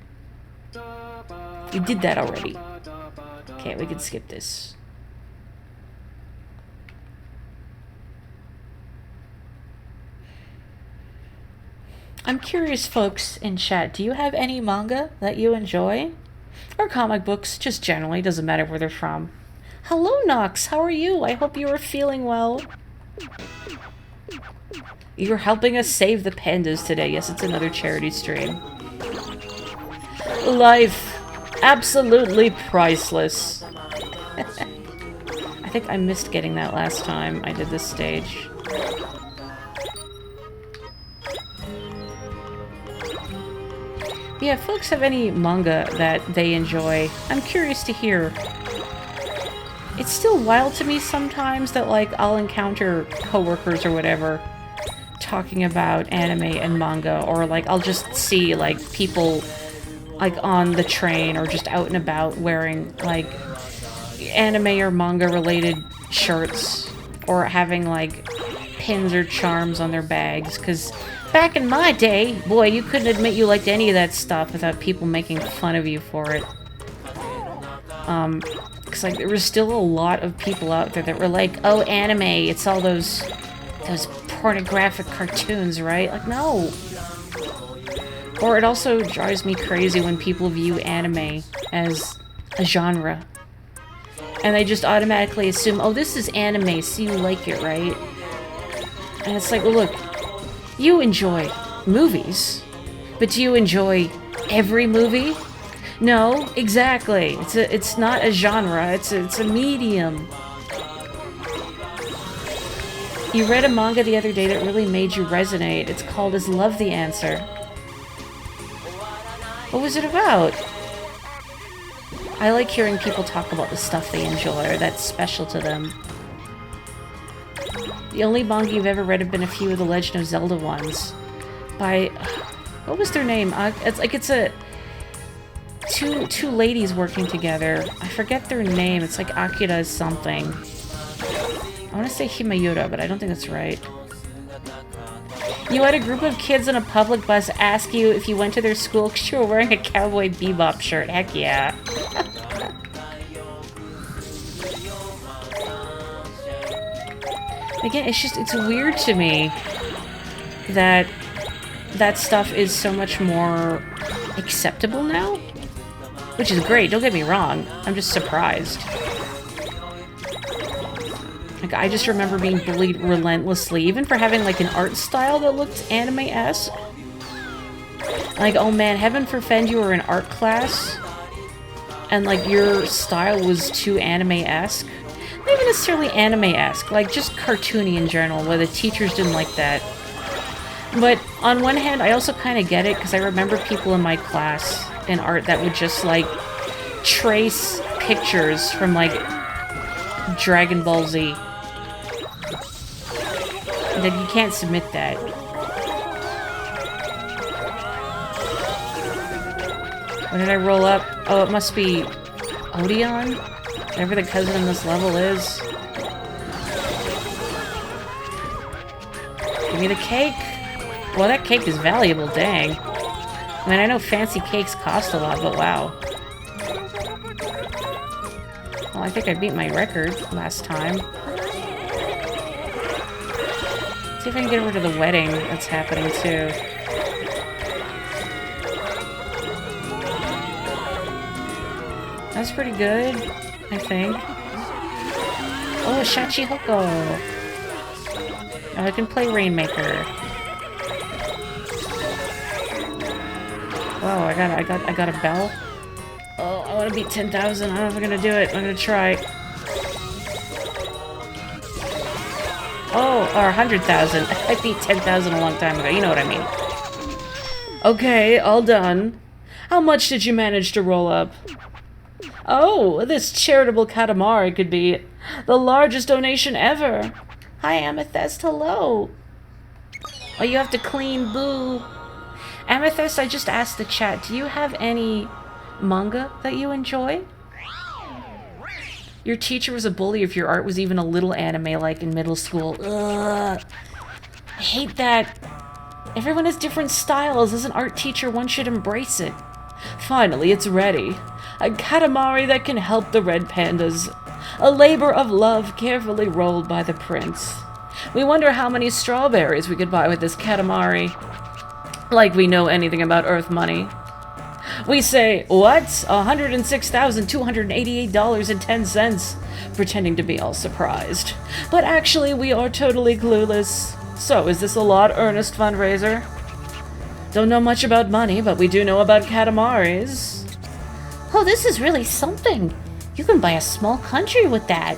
Speaker 1: We did that already. Okay, we can skip this. I'm curious, folks in chat, do you have any manga that you enjoy? Or comic books, just generally, doesn't matter where they're from. Hello, Nox, how are you? I hope you are feeling well. You're helping us save the pandas today. Yes, it's another charity stream. Life, absolutely priceless. I think I missed getting that last time I did this stage. Yeah, if folks have any manga that they enjoy, I'm curious to hear. It's still wild to me sometimes that, like, I'll encounter coworkers or whatever talking about anime and manga, or, like, I'll just see, like, people, like, on the train or just out and about wearing, like, anime or manga-related shirts, or having, like, pins or charms on their bags, because back in my day, boy, you couldn't admit you liked any of that stuff without people making fun of you for it. Because, like, there was still a lot of people out there that were like, oh, anime, it's all those pornographic cartoons, right? Like, no. Or it also drives me crazy when people view anime as a genre. And they just automatically assume, oh, this is anime, so you like it, right? And it's like, well, look, you enjoy movies, but do you enjoy every movie? No, exactly. It's not a genre, it's a medium. You read a manga the other day that really made you resonate. It's called Is Love the Answer? What was it about? I like hearing people talk about the stuff they enjoy or that's special to them. The only manga you've ever read have been a few of the Legend of Zelda ones. By... what was their name? It's a... Two ladies working together. I forget their name. It's like Akira something. I want to say Himayura, but I don't think that's right. You had a group of kids on a public bus ask you if you went to their school because you were wearing a Cowboy Bebop shirt. Heck yeah. Again, it's weird to me that that stuff is so much more acceptable now. Which is great, don't get me wrong. I'm just surprised. Like, I just remember being bullied relentlessly, even for having, like, an art style that looked anime-esque. Like, oh man, heaven forfend you were in art class, and, like, your style was too anime-esque. Not even necessarily anime-esque, like, just cartoony in general, where the teachers didn't like that. But, on one hand, I also kind of get it, because I remember people in my class in art that would just, like, trace pictures from, like, Dragon Ball Z. And then you can't submit that. When did I roll up? Oh, it must be Odeon? Whatever the cousin in this level is. Give me the cake! Well, that cake is valuable, dang. I mean, I know fancy cakes cost a lot, but wow. Well, I think I beat my record last time. See if I can get over to the wedding that's happening, too. That's pretty good, I think. Oh, Shachihoko! Now I can play Rainmaker. Oh, I got a bell. Oh, I want to beat 10,000. I don't know if I'm gonna do it. I'm gonna try. Oh, or 100,000. I beat 10,000 a long time ago. You know what I mean. Okay, all done. How much did you manage to roll up? Oh, this charitable Katamari could be the largest donation ever.
Speaker 3: Hi, Amethyst. Hello.
Speaker 1: Oh, you have to clean, boo. Amethyst, I just asked the chat, do you have any manga that you enjoy? Your teacher was a bully if your art was even a little anime-like in middle school. Ugh. I hate that. Everyone has different styles. As an art teacher, one should embrace it. Finally, it's ready. A Katamari that can help the red pandas. A labor of love carefully rolled by the prince. We wonder how many strawberries we could buy with this Katamari. Like we know anything about Earth money. We say, what? $106,288.10, pretending to be all surprised. But actually, we are totally clueless. So, is this a lot earnest fundraiser? Don't know much about money, but we do know about Katamaris.
Speaker 3: Oh, this is really something. You can buy a small country with that.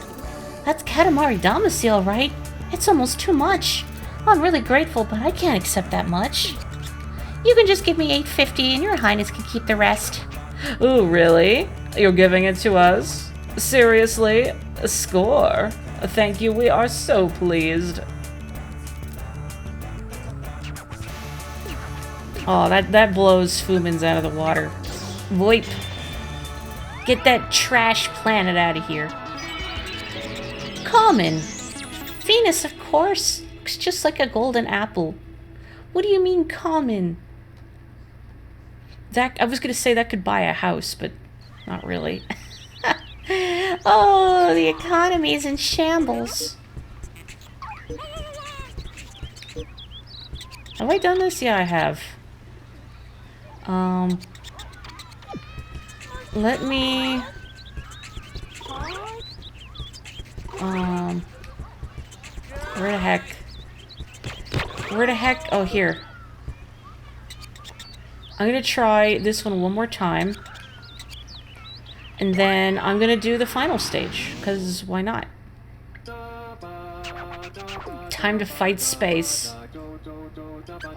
Speaker 3: That's Katamari domicile, right? It's almost too much. I'm really grateful, but I can't accept that much. You can just give me $850 and your highness can keep the rest.
Speaker 1: Ooh, really? You're giving it to us? Seriously? A score? Thank you, we are so pleased. Oh, that blows Fumins out of the water. VoIP.
Speaker 3: Get that trash planet out of here. Common. Venus, of course. Looks just like a golden apple. What do you mean common?
Speaker 1: That, I was gonna say that could buy a house, but not really.
Speaker 3: Oh, the economy is in shambles.
Speaker 1: Have I done this? Yeah, I have. Let me... Where the heck? Where the heck? Oh, here. I'm gonna try this one more time. And then I'm gonna do the final stage, because why not? Time to fight space.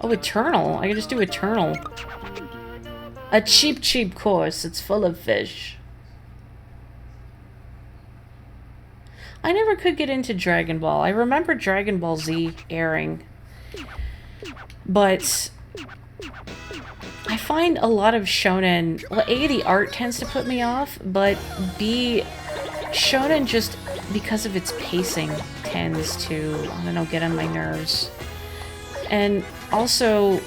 Speaker 1: Oh, Eternal. I can just do Eternal. A cheap, cheap course. It's full of fish. I never could get into Dragon Ball. I remember Dragon Ball Z airing. But I find a lot of shonen... Well, A, the art tends to put me off, but B, shonen just, because of its pacing, tends to, I don't know, get on my nerves. And also,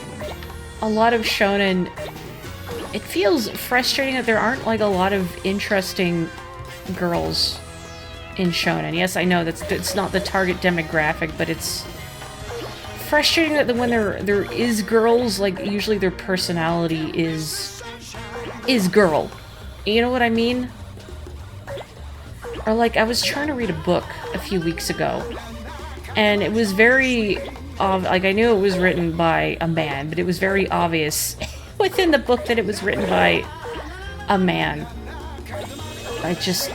Speaker 1: a lot of shonen... It feels frustrating that there aren't, like, a lot of interesting girls in shonen. Yes, I know it's not the target demographic, but it's frustrating that when there is girls, like, usually their personality is girl. You know what I mean? Or, like, I was trying to read a book a few weeks ago, and it was very, like, I knew it was written by a man, but it was very obvious within the book that it was written by a man. I just...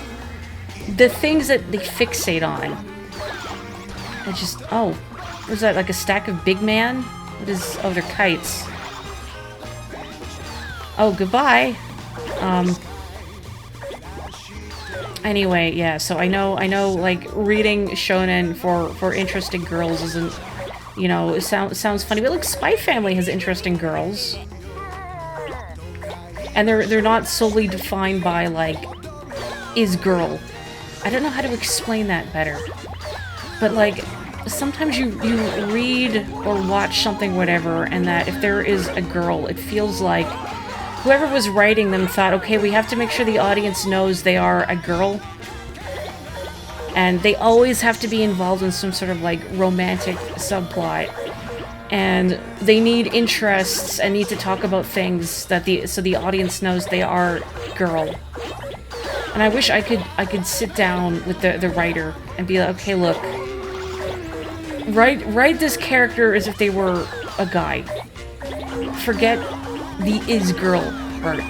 Speaker 1: The things that they fixate on. I just... Oh. Was that like a stack of Big Man? What is... Oh, they're kites. Oh, goodbye. Anyway, yeah, so I know, like, reading shonen for interesting girls isn't... You know, it sounds funny, but, like, Spy Family has interesting girls. And they're not solely defined by, like, is girl. I don't know how to explain that better. But, like, sometimes you read or watch something, whatever, and that if there is a girl, it feels like whoever was writing them thought, okay, we have to make sure the audience knows they are a girl. And they always have to be involved in some sort of, like, romantic subplot. And they need interests and need to talk about things that so the audience knows they are girl. And I wish I could sit down with the writer and be like, okay, look, write this character as if they were a guy. Forget the is girl part.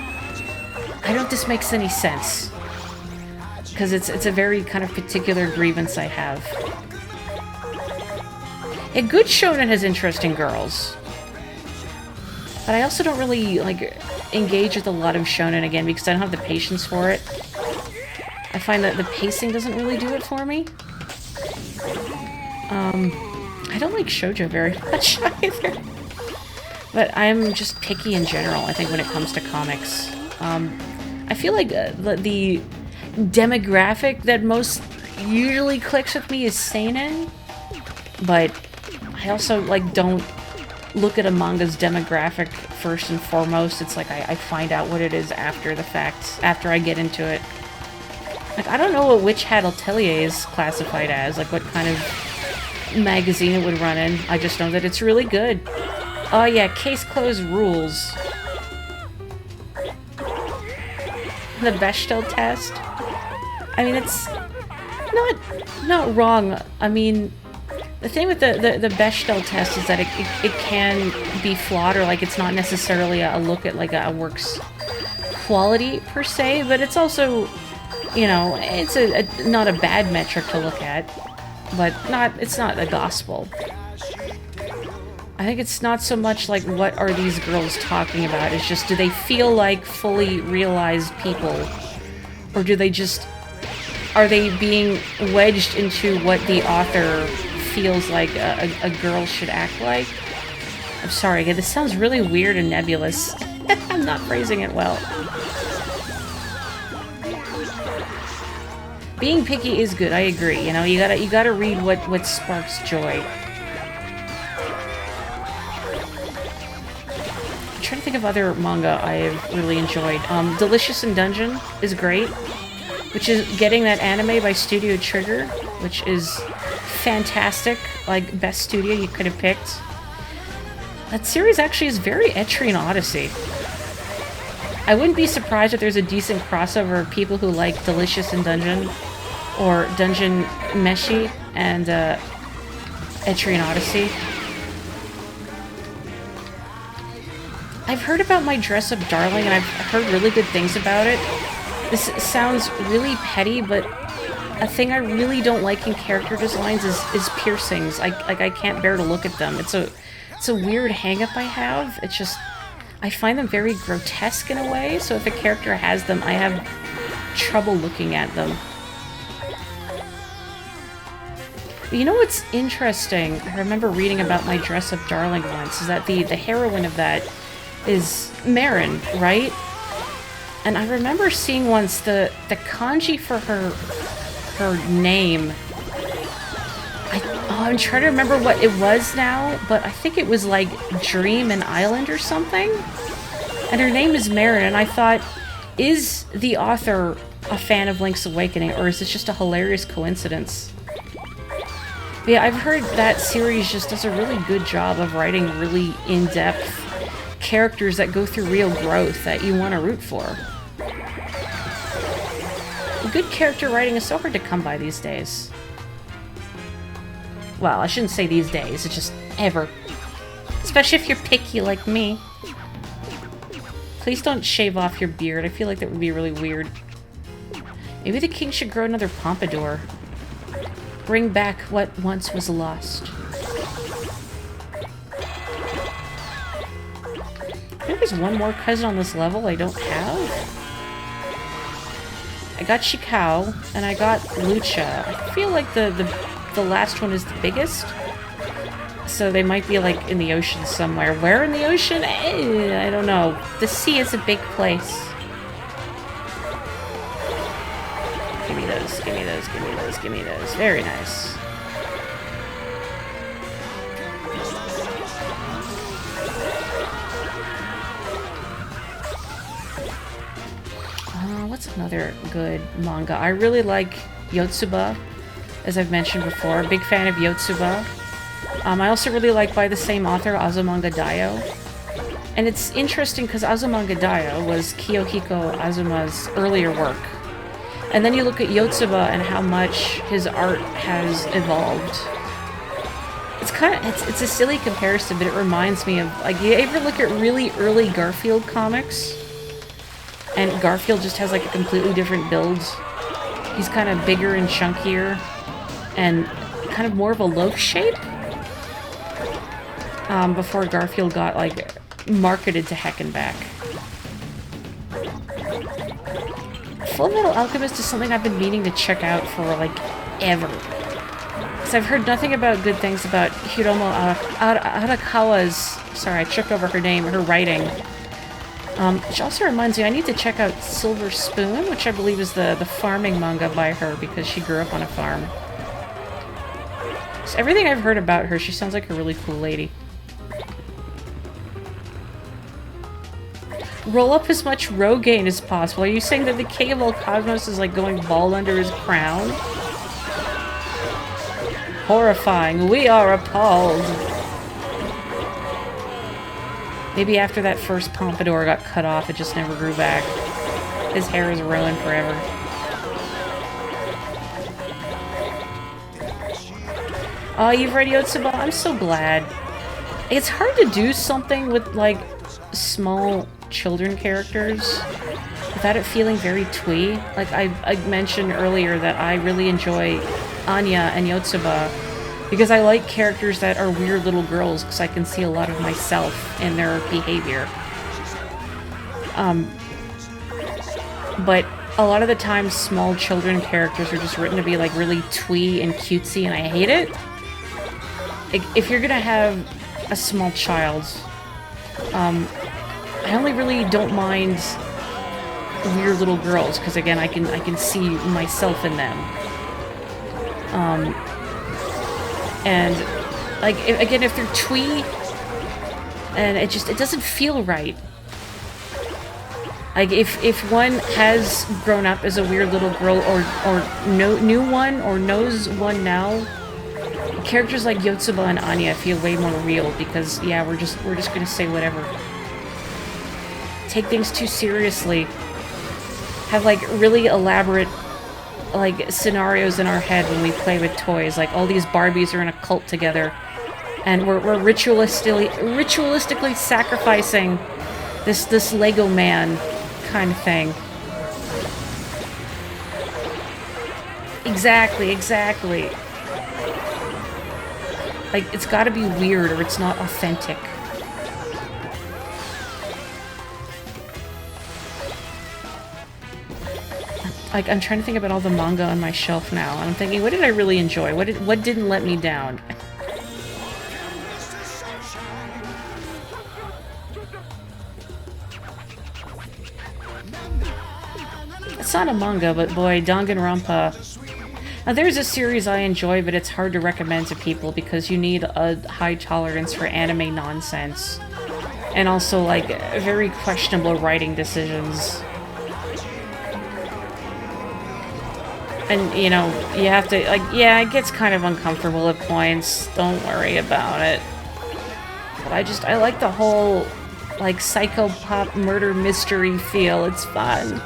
Speaker 1: I don't know if this makes any sense. Because it's a very kind of particular grievance I have. A good shonen has interesting girls. But I also don't really, like, engage with a lot of shonen again because I don't have the patience for it. I find that the pacing doesn't really do it for me. I don't like shoujo very much either. But I'm just picky in general, I think, when it comes to comics. I feel like the demographic that most usually clicks with me is seinen. But I also, like, don't look at a manga's demographic first and foremost. It's like I find out what it is after the fact, after I get into it. Like, I don't know what Witch Hat Atelier is classified as, like what kind of magazine it would run in. I just know that it's really good. Oh yeah, case closed rules. The Bechdel test. I mean, it's not wrong. I mean, the thing with the Bechdel test is that it can be flawed, or like it's not necessarily a look at like a work's quality per se, but it's also, you know, it's not a bad metric to look at, but it's not a gospel. I think it's not so much like what are these girls talking about, it's just do they feel like fully realized people, or do they just, are they being wedged into what the author feels like a girl should act like? I'm sorry, again, this sounds really weird and nebulous. I'm not phrasing it well. Being picky is good, I agree. You know, you gotta read what sparks joy. I'm trying to think of other manga I've really enjoyed. Delicious in Dungeon is great, which is getting that anime by Studio Trigger, which is fantastic. Like, best studio you could have picked. That series actually is very Etrian Odyssey. I wouldn't be surprised if there's a decent crossover of people who like Delicious in Dungeon, or Dungeon Meshi, and Etrian Odyssey. I've heard about My Dress Up Darling, and I've heard really good things about it. This sounds really petty, but a thing I really don't like in character designs is piercings. I can't bear to look at them. It's a weird hang-up I have. It's just, I find them very grotesque in a way, so if a character has them, I have trouble looking at them. You know what's interesting? I remember reading about My Dress Up Darling once, is that the heroine of that is Marin, right? And I remember seeing once the kanji for her name. I'm trying to remember what it was now, but I think it was like Dream and Island or something. And her name is Marin, and I thought, is the author a fan of Link's Awakening, or is this just a hilarious coincidence? But yeah, I've heard that series just does a really good job of writing really in-depth characters that go through real growth that you want to root for. Good character writing is so hard to come by these days. Well, I shouldn't say these days, it's just ever. Especially if you're picky like me. Please don't shave off your beard, I feel like that would be really weird. Maybe the king should grow another pompadour. Bring back what once was lost. I think there's one more cousin on this level I don't have. I got Shikao, and I got Lucha. I feel like the last one is the biggest. So they might be, like, in the ocean somewhere. Where in the ocean? I don't know. The sea is a big place. Give me those, give me those, give me those, give me those. Very nice. What's another good manga? I really like Yotsuba, as I've mentioned before. Big fan of Yotsuba. I also really like, by the same author, Azumanga Daioh. And it's interesting because Azumanga Daioh was Kiyohiko Azuma's earlier work. And then you look at Yotsuba and how much his art has evolved. It's a silly comparison, but it reminds me of, like, you ever look at really early Garfield comics? And Garfield just has like a completely different build. He's kind of bigger and chunkier and kind of more of a loaf shape. Before Garfield got like marketed to heck and back. Full Metal Alchemist is something I've been meaning to check out for like ever. Because I've heard nothing about good things about Hiromo Arakawa's, sorry I tripped over her name, her writing. Which also reminds me, I need to check out Silver Spoon, which I believe is the farming manga by her because she grew up on a farm. So everything I've heard about her, she sounds like a really cool lady. Roll up as much Rogaine as possible. Are you saying that the king of all cosmos is like going bald under his crown? Horrifying. We are appalled. Maybe after that first pompadour got cut off, it just never grew back. His hair is ruined forever. Oh, you've read Yotsuba? I'm so glad. It's hard to do something with, like, small children characters without it feeling very twee. Like, I mentioned earlier that I really enjoy Anya and Yotsuba because I like characters that are weird little girls because I can see a lot of myself in their behavior. But a lot of the times small children characters are just written to be like really twee and cutesy and I hate it. If you're gonna have a small child, I only really don't mind weird little girls because again I can see myself in them. And like if they're twee and it doesn't feel right. Like if one has grown up as a weird little girl or knew one or knows one now, characters like Yotsuba and Anya feel way more real because yeah, we're just gonna say whatever. Take things too seriously. Have like really elaborate like scenarios in our head when we play with toys. Like all these Barbies are in a cult together, and we're ritualistically sacrificing this Lego man kind of thing. Exactly. Like it's got to be weird or it's not authentic. Like, I'm trying to think about all the manga on my shelf now, and I'm thinking, what did I really enjoy? What didn't let me down? It's not a manga, but boy, Danganronpa. Now, there's a series I enjoy, but it's hard to recommend to people because you need a high tolerance for anime nonsense. And also, like, very questionable writing decisions. And, you know, you have to, like, yeah, it gets kind of uncomfortable at points. Don't worry about it. But I like the whole, like, psychopop murder mystery feel. It's fun.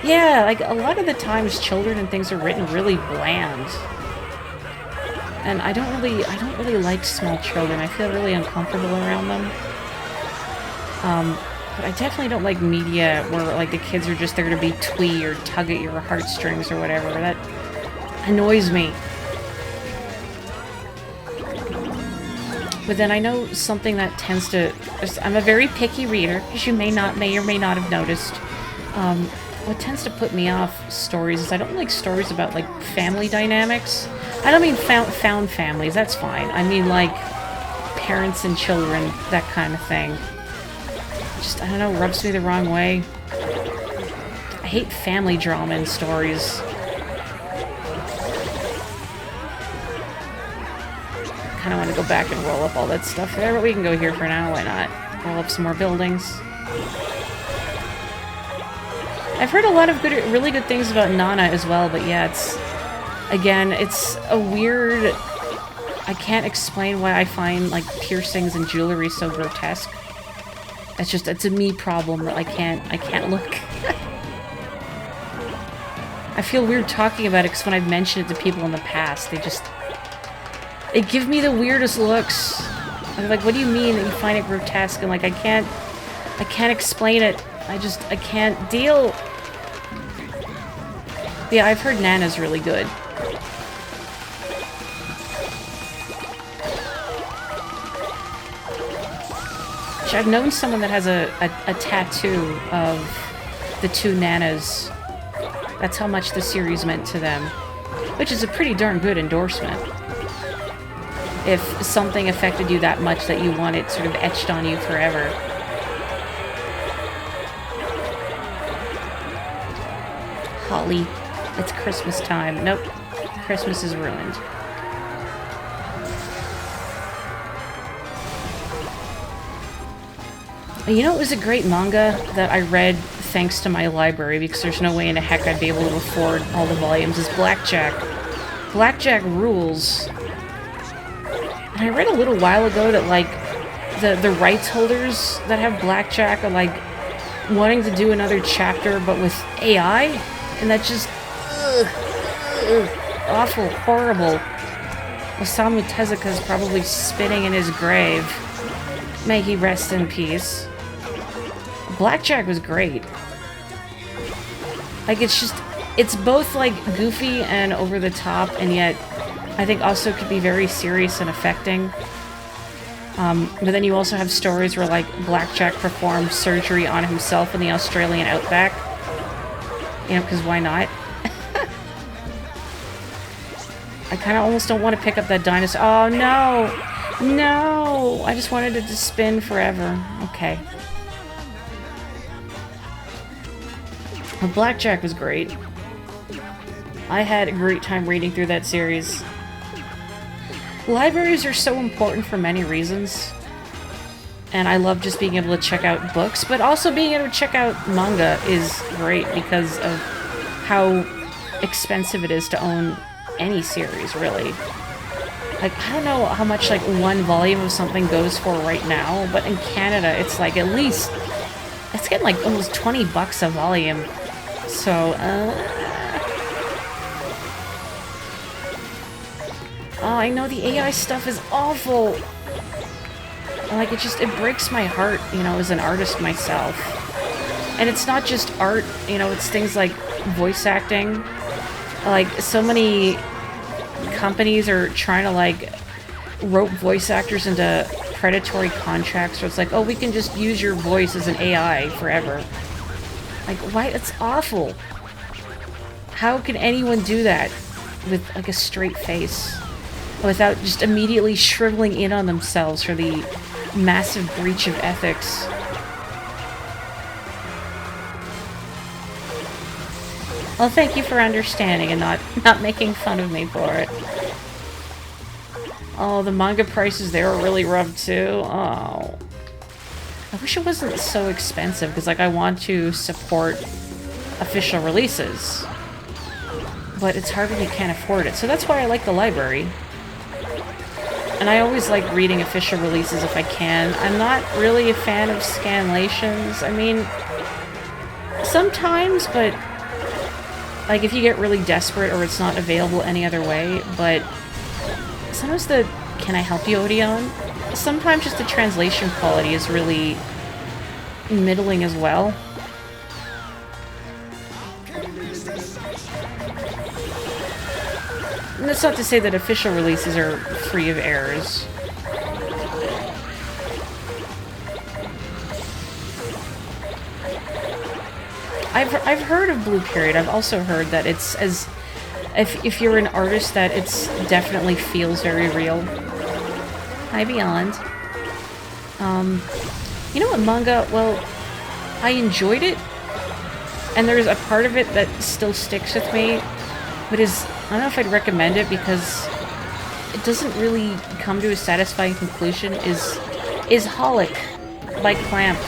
Speaker 1: Yeah, like, a lot of the times children and things are written really bland. And I don't really like small children. I feel really uncomfortable around them. But I definitely don't like media where, like, the kids are just there to be twee or tug at your heartstrings or whatever. That annoys me. But then I know something that tends to... I'm a very picky reader, as you may or may not have noticed. What tends to put me off stories is I don't like stories about, like, family dynamics. I don't mean found families, that's fine. I mean, like, parents and children, that kind of thing. Just, I don't know, rubs me the wrong way. I hate family drama in stories. I kind of want to go back and roll up all that stuff there, but we can go here for now, why not? Roll up some more buildings. I've heard a lot of really good things about Nana as well, but yeah, it's a weird... I can't explain why I find, like, piercings and jewelry so grotesque. It's a me problem that I can't look. I feel weird talking about it because when I've mentioned it to people in the past, they give me the weirdest looks. I'm like, what do you mean that you find it grotesque? And like, I can't I can't explain it. I can't deal. Yeah, I've heard Nana's really good. I've known someone that has a tattoo of the two Nanas. That's how much the series meant to them. Which is a pretty darn good endorsement. If something affected you that much that you want it sort of etched on you forever. Holly. It's Christmas time. Nope. Christmas is ruined. You know, it was a great manga that I read thanks to my library, because there's no way in the heck I'd be able to afford all the volumes, is Blackjack. Blackjack rules. And I read a little while ago that, like, the rights holders that have Blackjack are, like, wanting to do another chapter, but with AI? And that's just... awful, horrible. Osamu Tezuka's probably spinning in his grave. May he rest in peace. Blackjack was great. Like, it's both, like, goofy and over the top, and yet I think also could be very serious and affecting. But then you also have stories where, like, Blackjack performed surgery on himself in the Australian outback. You know, because why not? I kind of almost don't want to pick up that dinosaur. Oh, no! No! I just wanted it to spin forever. Okay. Well, Blackjack was great. I had a great time reading through that series. Libraries are so important for many reasons. And I love just being able to check out books, but also being able to check out manga is great because of how expensive it is to own any series, really. Like, I don't know how much, like, one volume of something goes for right now, but in Canada, it's, like, at least... It's getting, like, almost 20 bucks a volume. So, Oh, I know the AI stuff is awful! Like, it breaks my heart, you know, as an artist myself. And it's not just art, you know, it's things like voice acting. Like, so many companies are trying to, like, rope voice actors into predatory contracts where it's like, oh, we can just use your voice as an AI forever. Like, why? It's awful. How can anyone do that with, like, a straight face without just immediately shriveling in on themselves for the massive breach of ethics? Well, thank you for understanding and not making fun of me for it. Oh, the manga prices there are really rough too. Oh. I wish it wasn't so expensive, because, like, I want to support official releases. But it's hard when you can't afford it. So that's why I like the library. And I always like reading official releases if I can. I'm not really a fan of scanlations. I mean, sometimes, but... Like, if you get really desperate or it's not available any other way, but... Sometimes the "Can I help you, Odeon?" Sometimes just the translation quality is really middling as well. And that's not to say that official releases are free of errors. I've heard of Blue Period. I've also heard that it's as... If you're an artist, that it's definitely feels very real. Hi, Beyond. You know what, manga? Well, I enjoyed it, and there's a part of it that still sticks with me, but I don't know if I'd recommend it because it doesn't really come to a satisfying conclusion, is Holic by Clamp.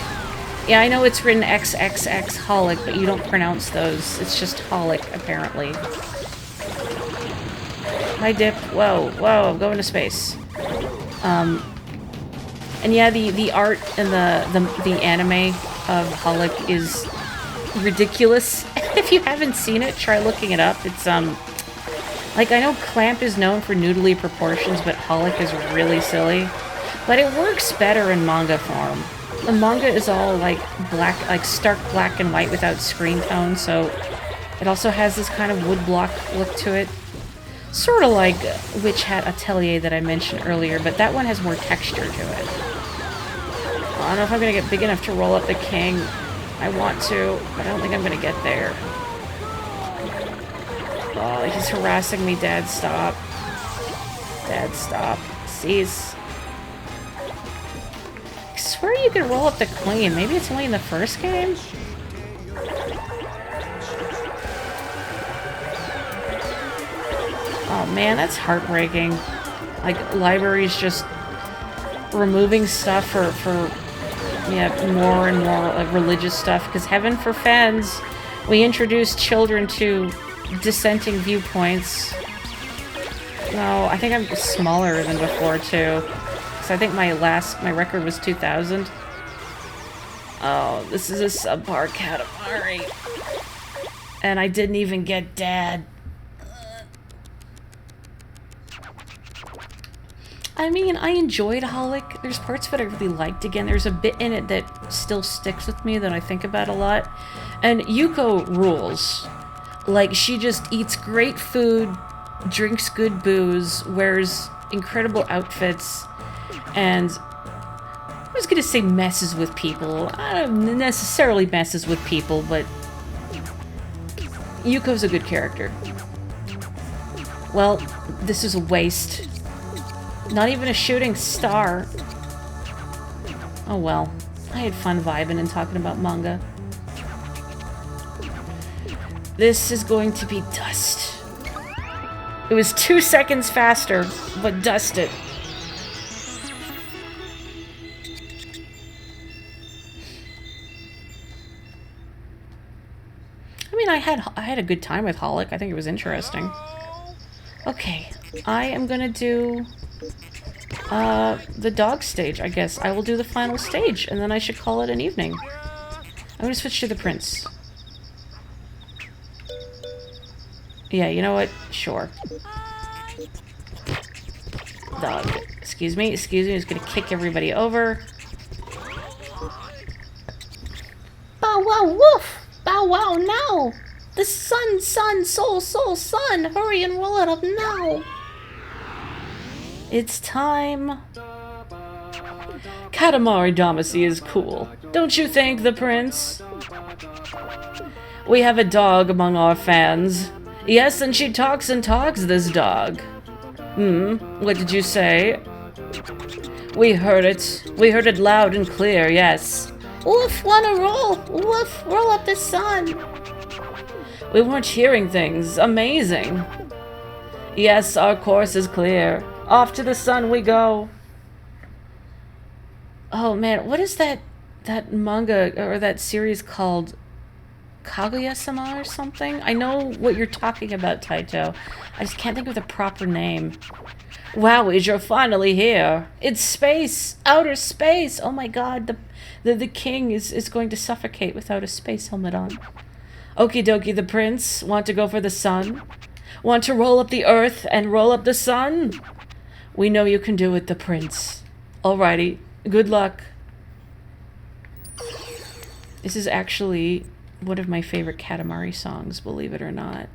Speaker 1: Yeah, I know it's written XXX Holic, but you don't pronounce those. It's just Holic, apparently. Hi, Dip. Whoa, whoa, I'm going to space. And yeah, the art and the anime of Holic is ridiculous. If you haven't seen it, try looking it up. It's, like, I know Clamp is known for noodly proportions, but Holic is really silly. But it works better in manga form. the manga is all like black, like stark black and white without screen tone, so it also has this kind of woodblock look to it. Sort of like Witch Hat Atelier that I mentioned earlier, but that one has more texture to it. I don't know if I'm gonna get big enough to roll up the king. I want to, but I don't think I'm gonna get there. Oh, he's harassing me. Dad, stop. Dad, stop. Cease. I swear you could roll up the queen. Maybe it's only in the first game? Oh man, that's heartbreaking. Like, libraries just removing stuff for yeah, more and more like religious stuff. Because heaven for fans, we introduced children to dissenting viewpoints. No, I think I'm smaller than before too. Because I think my record was 2,000. Oh, this is a subpar Katamari. And I didn't even get Dad. I mean, I enjoyed Holic. There's parts of it I really liked. Again, there's a bit in it that still sticks with me that I think about a lot. And Yuko rules. Like, she just eats great food, drinks good booze, wears incredible outfits, and I was gonna say messes with people. I don't necessarily messes with people, but Yuko's a good character. Well, this is a waste. Not even a shooting star. Oh well. I had fun vibing and talking about manga. This is going to be dust. It was 2 seconds faster, but dust it. I mean, I had a good time with Holic. I think it was interesting. Okay, I am gonna do the dog stage, I guess. I will do the final stage, and then I should call it an evening. I'm gonna switch to the prince. Yeah, you know what? Sure. Dog. Excuse me, he's gonna kick everybody over.
Speaker 3: Bow wow woof! Bow wow now! The sun, soul, sun! Hurry and roll it up now!
Speaker 1: It's time. Katamari Damacy is cool. Don't you think, the prince? We have a dog among our fans. Yes, and she talks and talks, this dog. What did you say? We heard it. We heard it loud and clear, yes.
Speaker 3: Woof, wanna roll! Woof, roll up the sun!
Speaker 1: We weren't hearing things. Amazing. Yes, our course is clear. Off to the sun we go. Oh man, what is that manga or that series called? Kaguya-sama or something? I know what you're talking about, Taito. I just can't think of the proper name. Wowies, you're finally here. It's space! Outer space! Oh my god, the king is going to suffocate without a space helmet on. Okie dokie, the prince. Want to go for the sun? Want to roll up the earth and roll up the sun? We know you can do it, the prince. Alrighty, good luck. This is actually one of my favorite Katamari songs, believe it or not.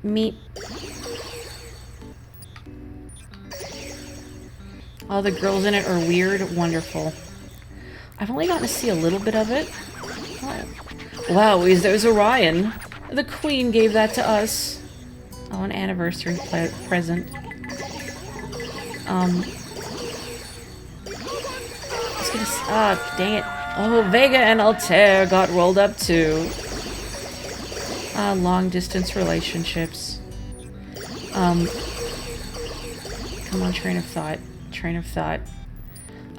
Speaker 1: Meep. All the girls in it are weird. Wonderful. I've only gotten to see a little bit of it. Wow, there's Orion. The queen gave that to us. Oh, an anniversary present. Dang it. Oh, Vega and Altair got rolled up too. Long distance relationships. Come on, train of thought.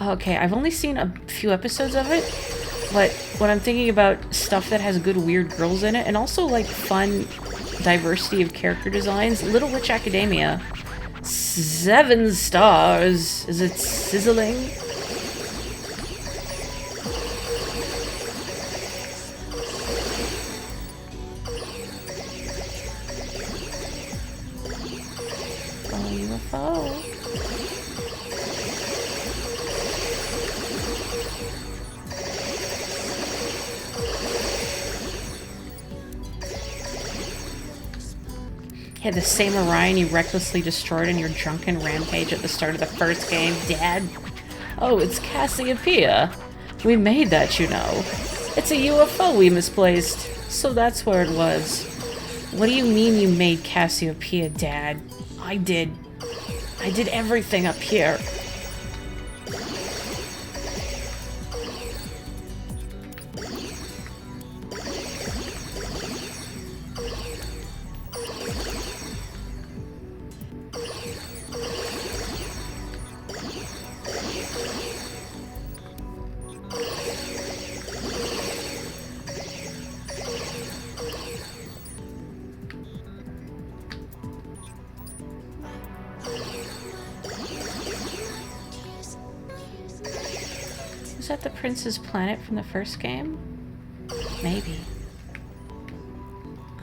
Speaker 1: Okay, I've only seen a few episodes of it, but when I'm thinking about stuff that has good weird girls in it, and also like fun diversity of character designs, Little Witch Academia. 7 stars. Is it sizzling? Yeah, the same Orion you recklessly destroyed in your drunken rampage at the start of the first game, Dad. Oh, it's Cassiopeia. We made that, you know. It's a UFO we misplaced, so that's where it was. What do you mean you made Cassiopeia, Dad? I did. I did everything up here. Was that the Prince's planet from the first game? Maybe.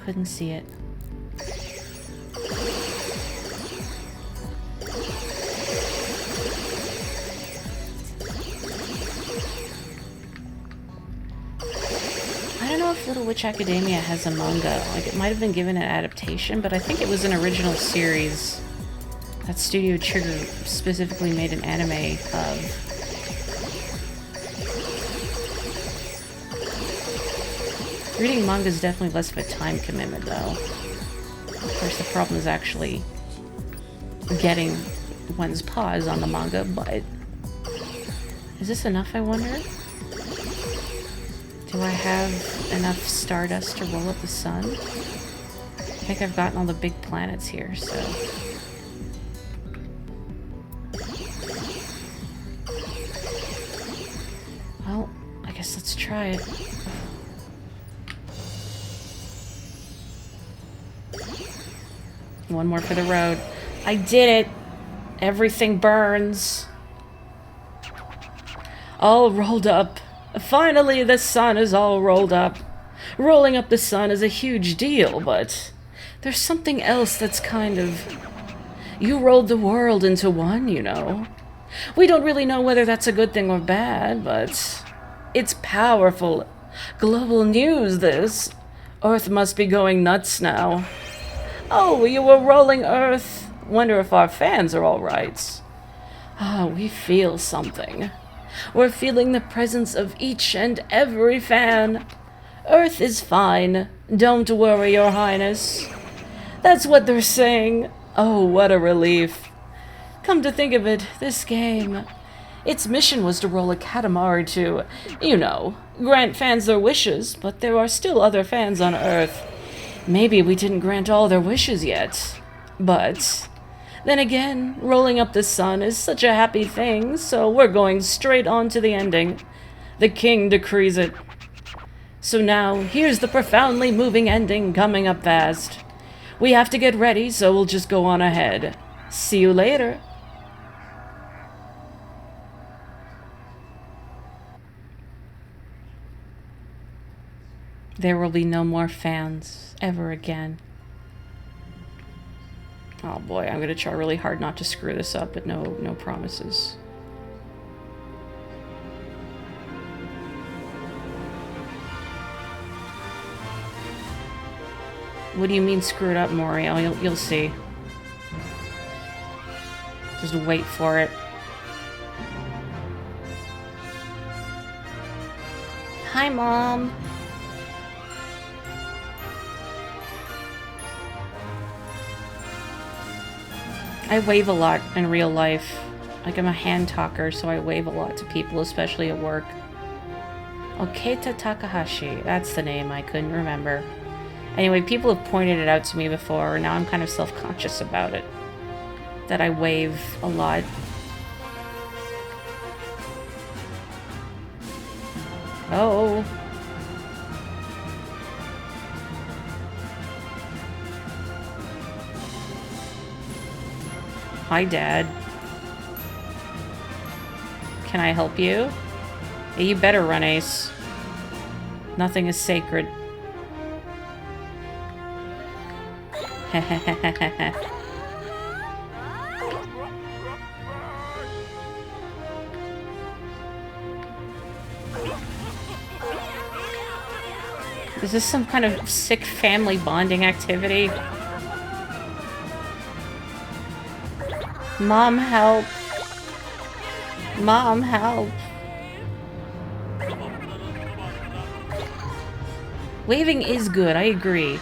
Speaker 1: Couldn't see it. I don't know if Little Witch Academia has a manga. Like, it might have been given an adaptation, but I think it was an original series that Studio Trigger specifically made an anime of. Reading manga is definitely less of a time commitment, though. Of course, the problem is actually getting one's paws on the manga, but... Is this enough, I wonder? Do I have enough stardust to roll up the sun? I think I've gotten all the big planets here, so... Well, I guess let's try it. One more for the road. I did it! Everything burns. All rolled up. Finally, the sun is all rolled up. Rolling up the sun is a huge deal, but there's something else that's kind of... You rolled the world into one, you know. We don't really know whether that's a good thing or bad, but it's powerful. Global news, this. Earth must be going nuts now. Oh, you were rolling Earth. Wonder if our fans are all right. Ah, we feel something. We're feeling the presence of each and every fan. Earth is fine. Don't worry, Your Highness. That's what they're saying. Oh, what a relief. Come to think of it, this game... Its mission was to roll a Katamari to, you know, grant fans their wishes, but there are still other fans on Earth. Maybe we didn't grant all their wishes yet. But then again, rolling up the sun is such a happy thing, so we're going straight on to the ending. The king decrees it. So now, here's the profoundly moving ending coming up fast. We have to get ready, so we'll just go on ahead. See you later. There will be no more fans ever again. Oh boy, I'm gonna try really hard not to screw this up, but no promises. What do you mean screw it up, Mario? You'll see. Just wait for it.
Speaker 3: Hi, Mom.
Speaker 1: I wave a lot in real life. Like, I'm a hand talker, so I wave a lot to people, especially at work. Oketa Takahashi. That's the name I couldn't remember. Anyway, people have pointed it out to me before, and now I'm kind of self-conscious about it. That I wave a lot. Oh. Hi, Dad. Can I help you? Yeah, you better run, Ace. Nothing is sacred. Is this some kind of sick family bonding activity? Mom, help. Mom, help. Waving is good, I agree.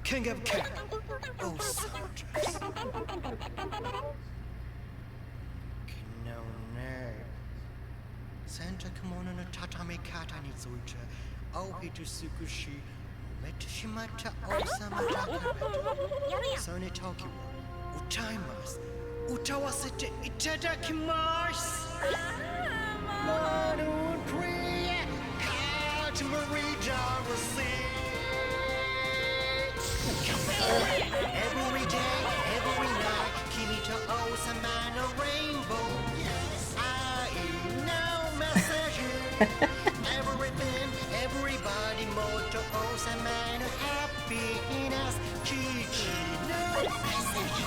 Speaker 4: King of King. Oh, summer dress. Santa kimono no tatami kata ni zuicha. Oh, hitu sukushi. Metashimata oh summer dress. Sony Tokyo. Utaimasu. Utawasete itadakimasu. Modern Korea. Katamari Jarvis. Every day, every night, Kimita owes a man a rainbow. Yes, I know message. Everything, everybody, moto owes a man a happiness. Chichi, no message.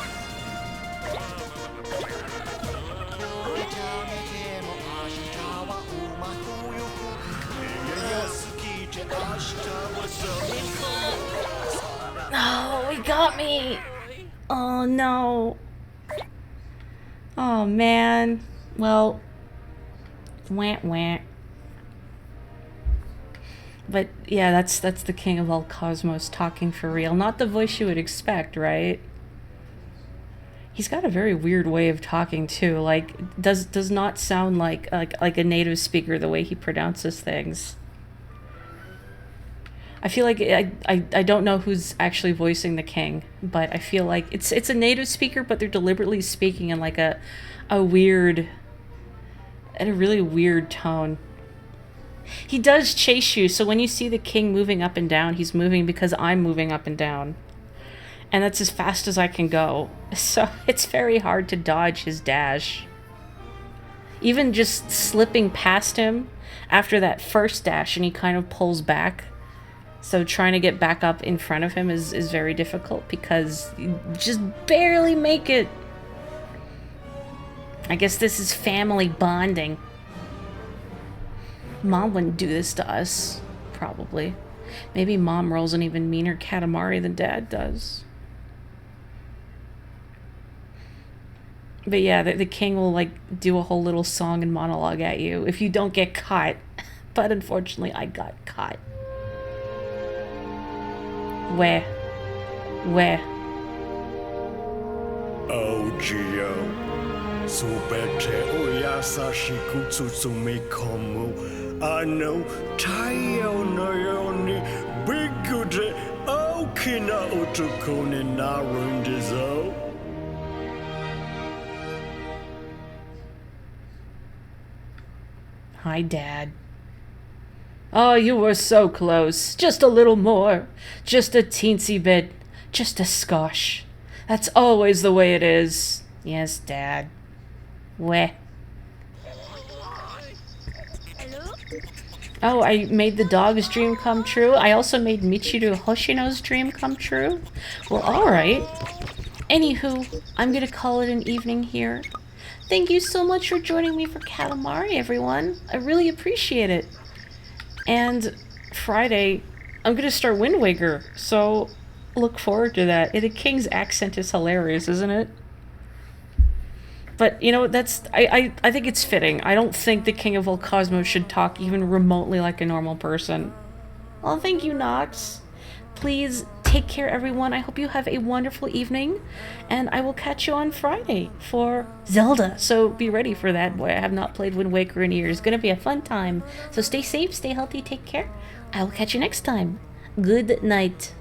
Speaker 4: Kitami kemo ashitawa uma huyuku. Yasukite ashita was so.
Speaker 1: Oh, he got me! Oh, no. Oh, man. Well, wah, wah. But, yeah, that's the king of all cosmos talking for real. Not the voice you would expect, right? He's got a very weird way of talking, too. Like, does not sound like a native speaker the way he pronounces things. I feel like I don't know who's actually voicing the king, but I feel like it's a native speaker, but they're deliberately speaking in like a really weird tone. He does chase you, so when you see the king moving up and down, he's moving because I'm moving up and down. And that's as fast as I can go. So it's very hard to dodge his dash. Even just slipping past him after that first dash and he kind of pulls back. So trying to get back up in front of him is very difficult because you just barely make it. I guess this is family bonding. Mom wouldn't do this to us, probably. Maybe Mom rolls an even meaner Katamari than Dad does. But yeah, the king will like do a whole little song and monologue at you if you don't get caught. But unfortunately, I got caught. Where?
Speaker 4: Oh, Gio. Subete oyasashi kutsutsumi komu. I know Tayo no yoni bigude okina otoko ni narundizo.
Speaker 1: Hi, Dad. Oh, you were so close. Just a little more. Just a teensy bit. Just a skosh. That's always the way it is. Yes, Dad. Weh. Oh, I made the dog's dream come true. I also made Michiru Hoshino's dream come true. Well, alright. Anywho, I'm gonna call it an evening here. Thank you so much for joining me for Katamari, everyone. I really appreciate it. And Friday, I'm gonna start Wind Waker, so look forward to that. The king's accent is hilarious, isn't it? But, you know, I think it's fitting. I don't think the king of all cosmos should talk even remotely like a normal person. Well, thank you, Nox. Please take care, everyone. I hope you have a wonderful evening, and I will catch you on Friday for Zelda. So be ready for that, boy. I have not played Wind Waker in years. It's gonna be a fun time. So stay safe, stay healthy, take care. I will catch you next time. Good night.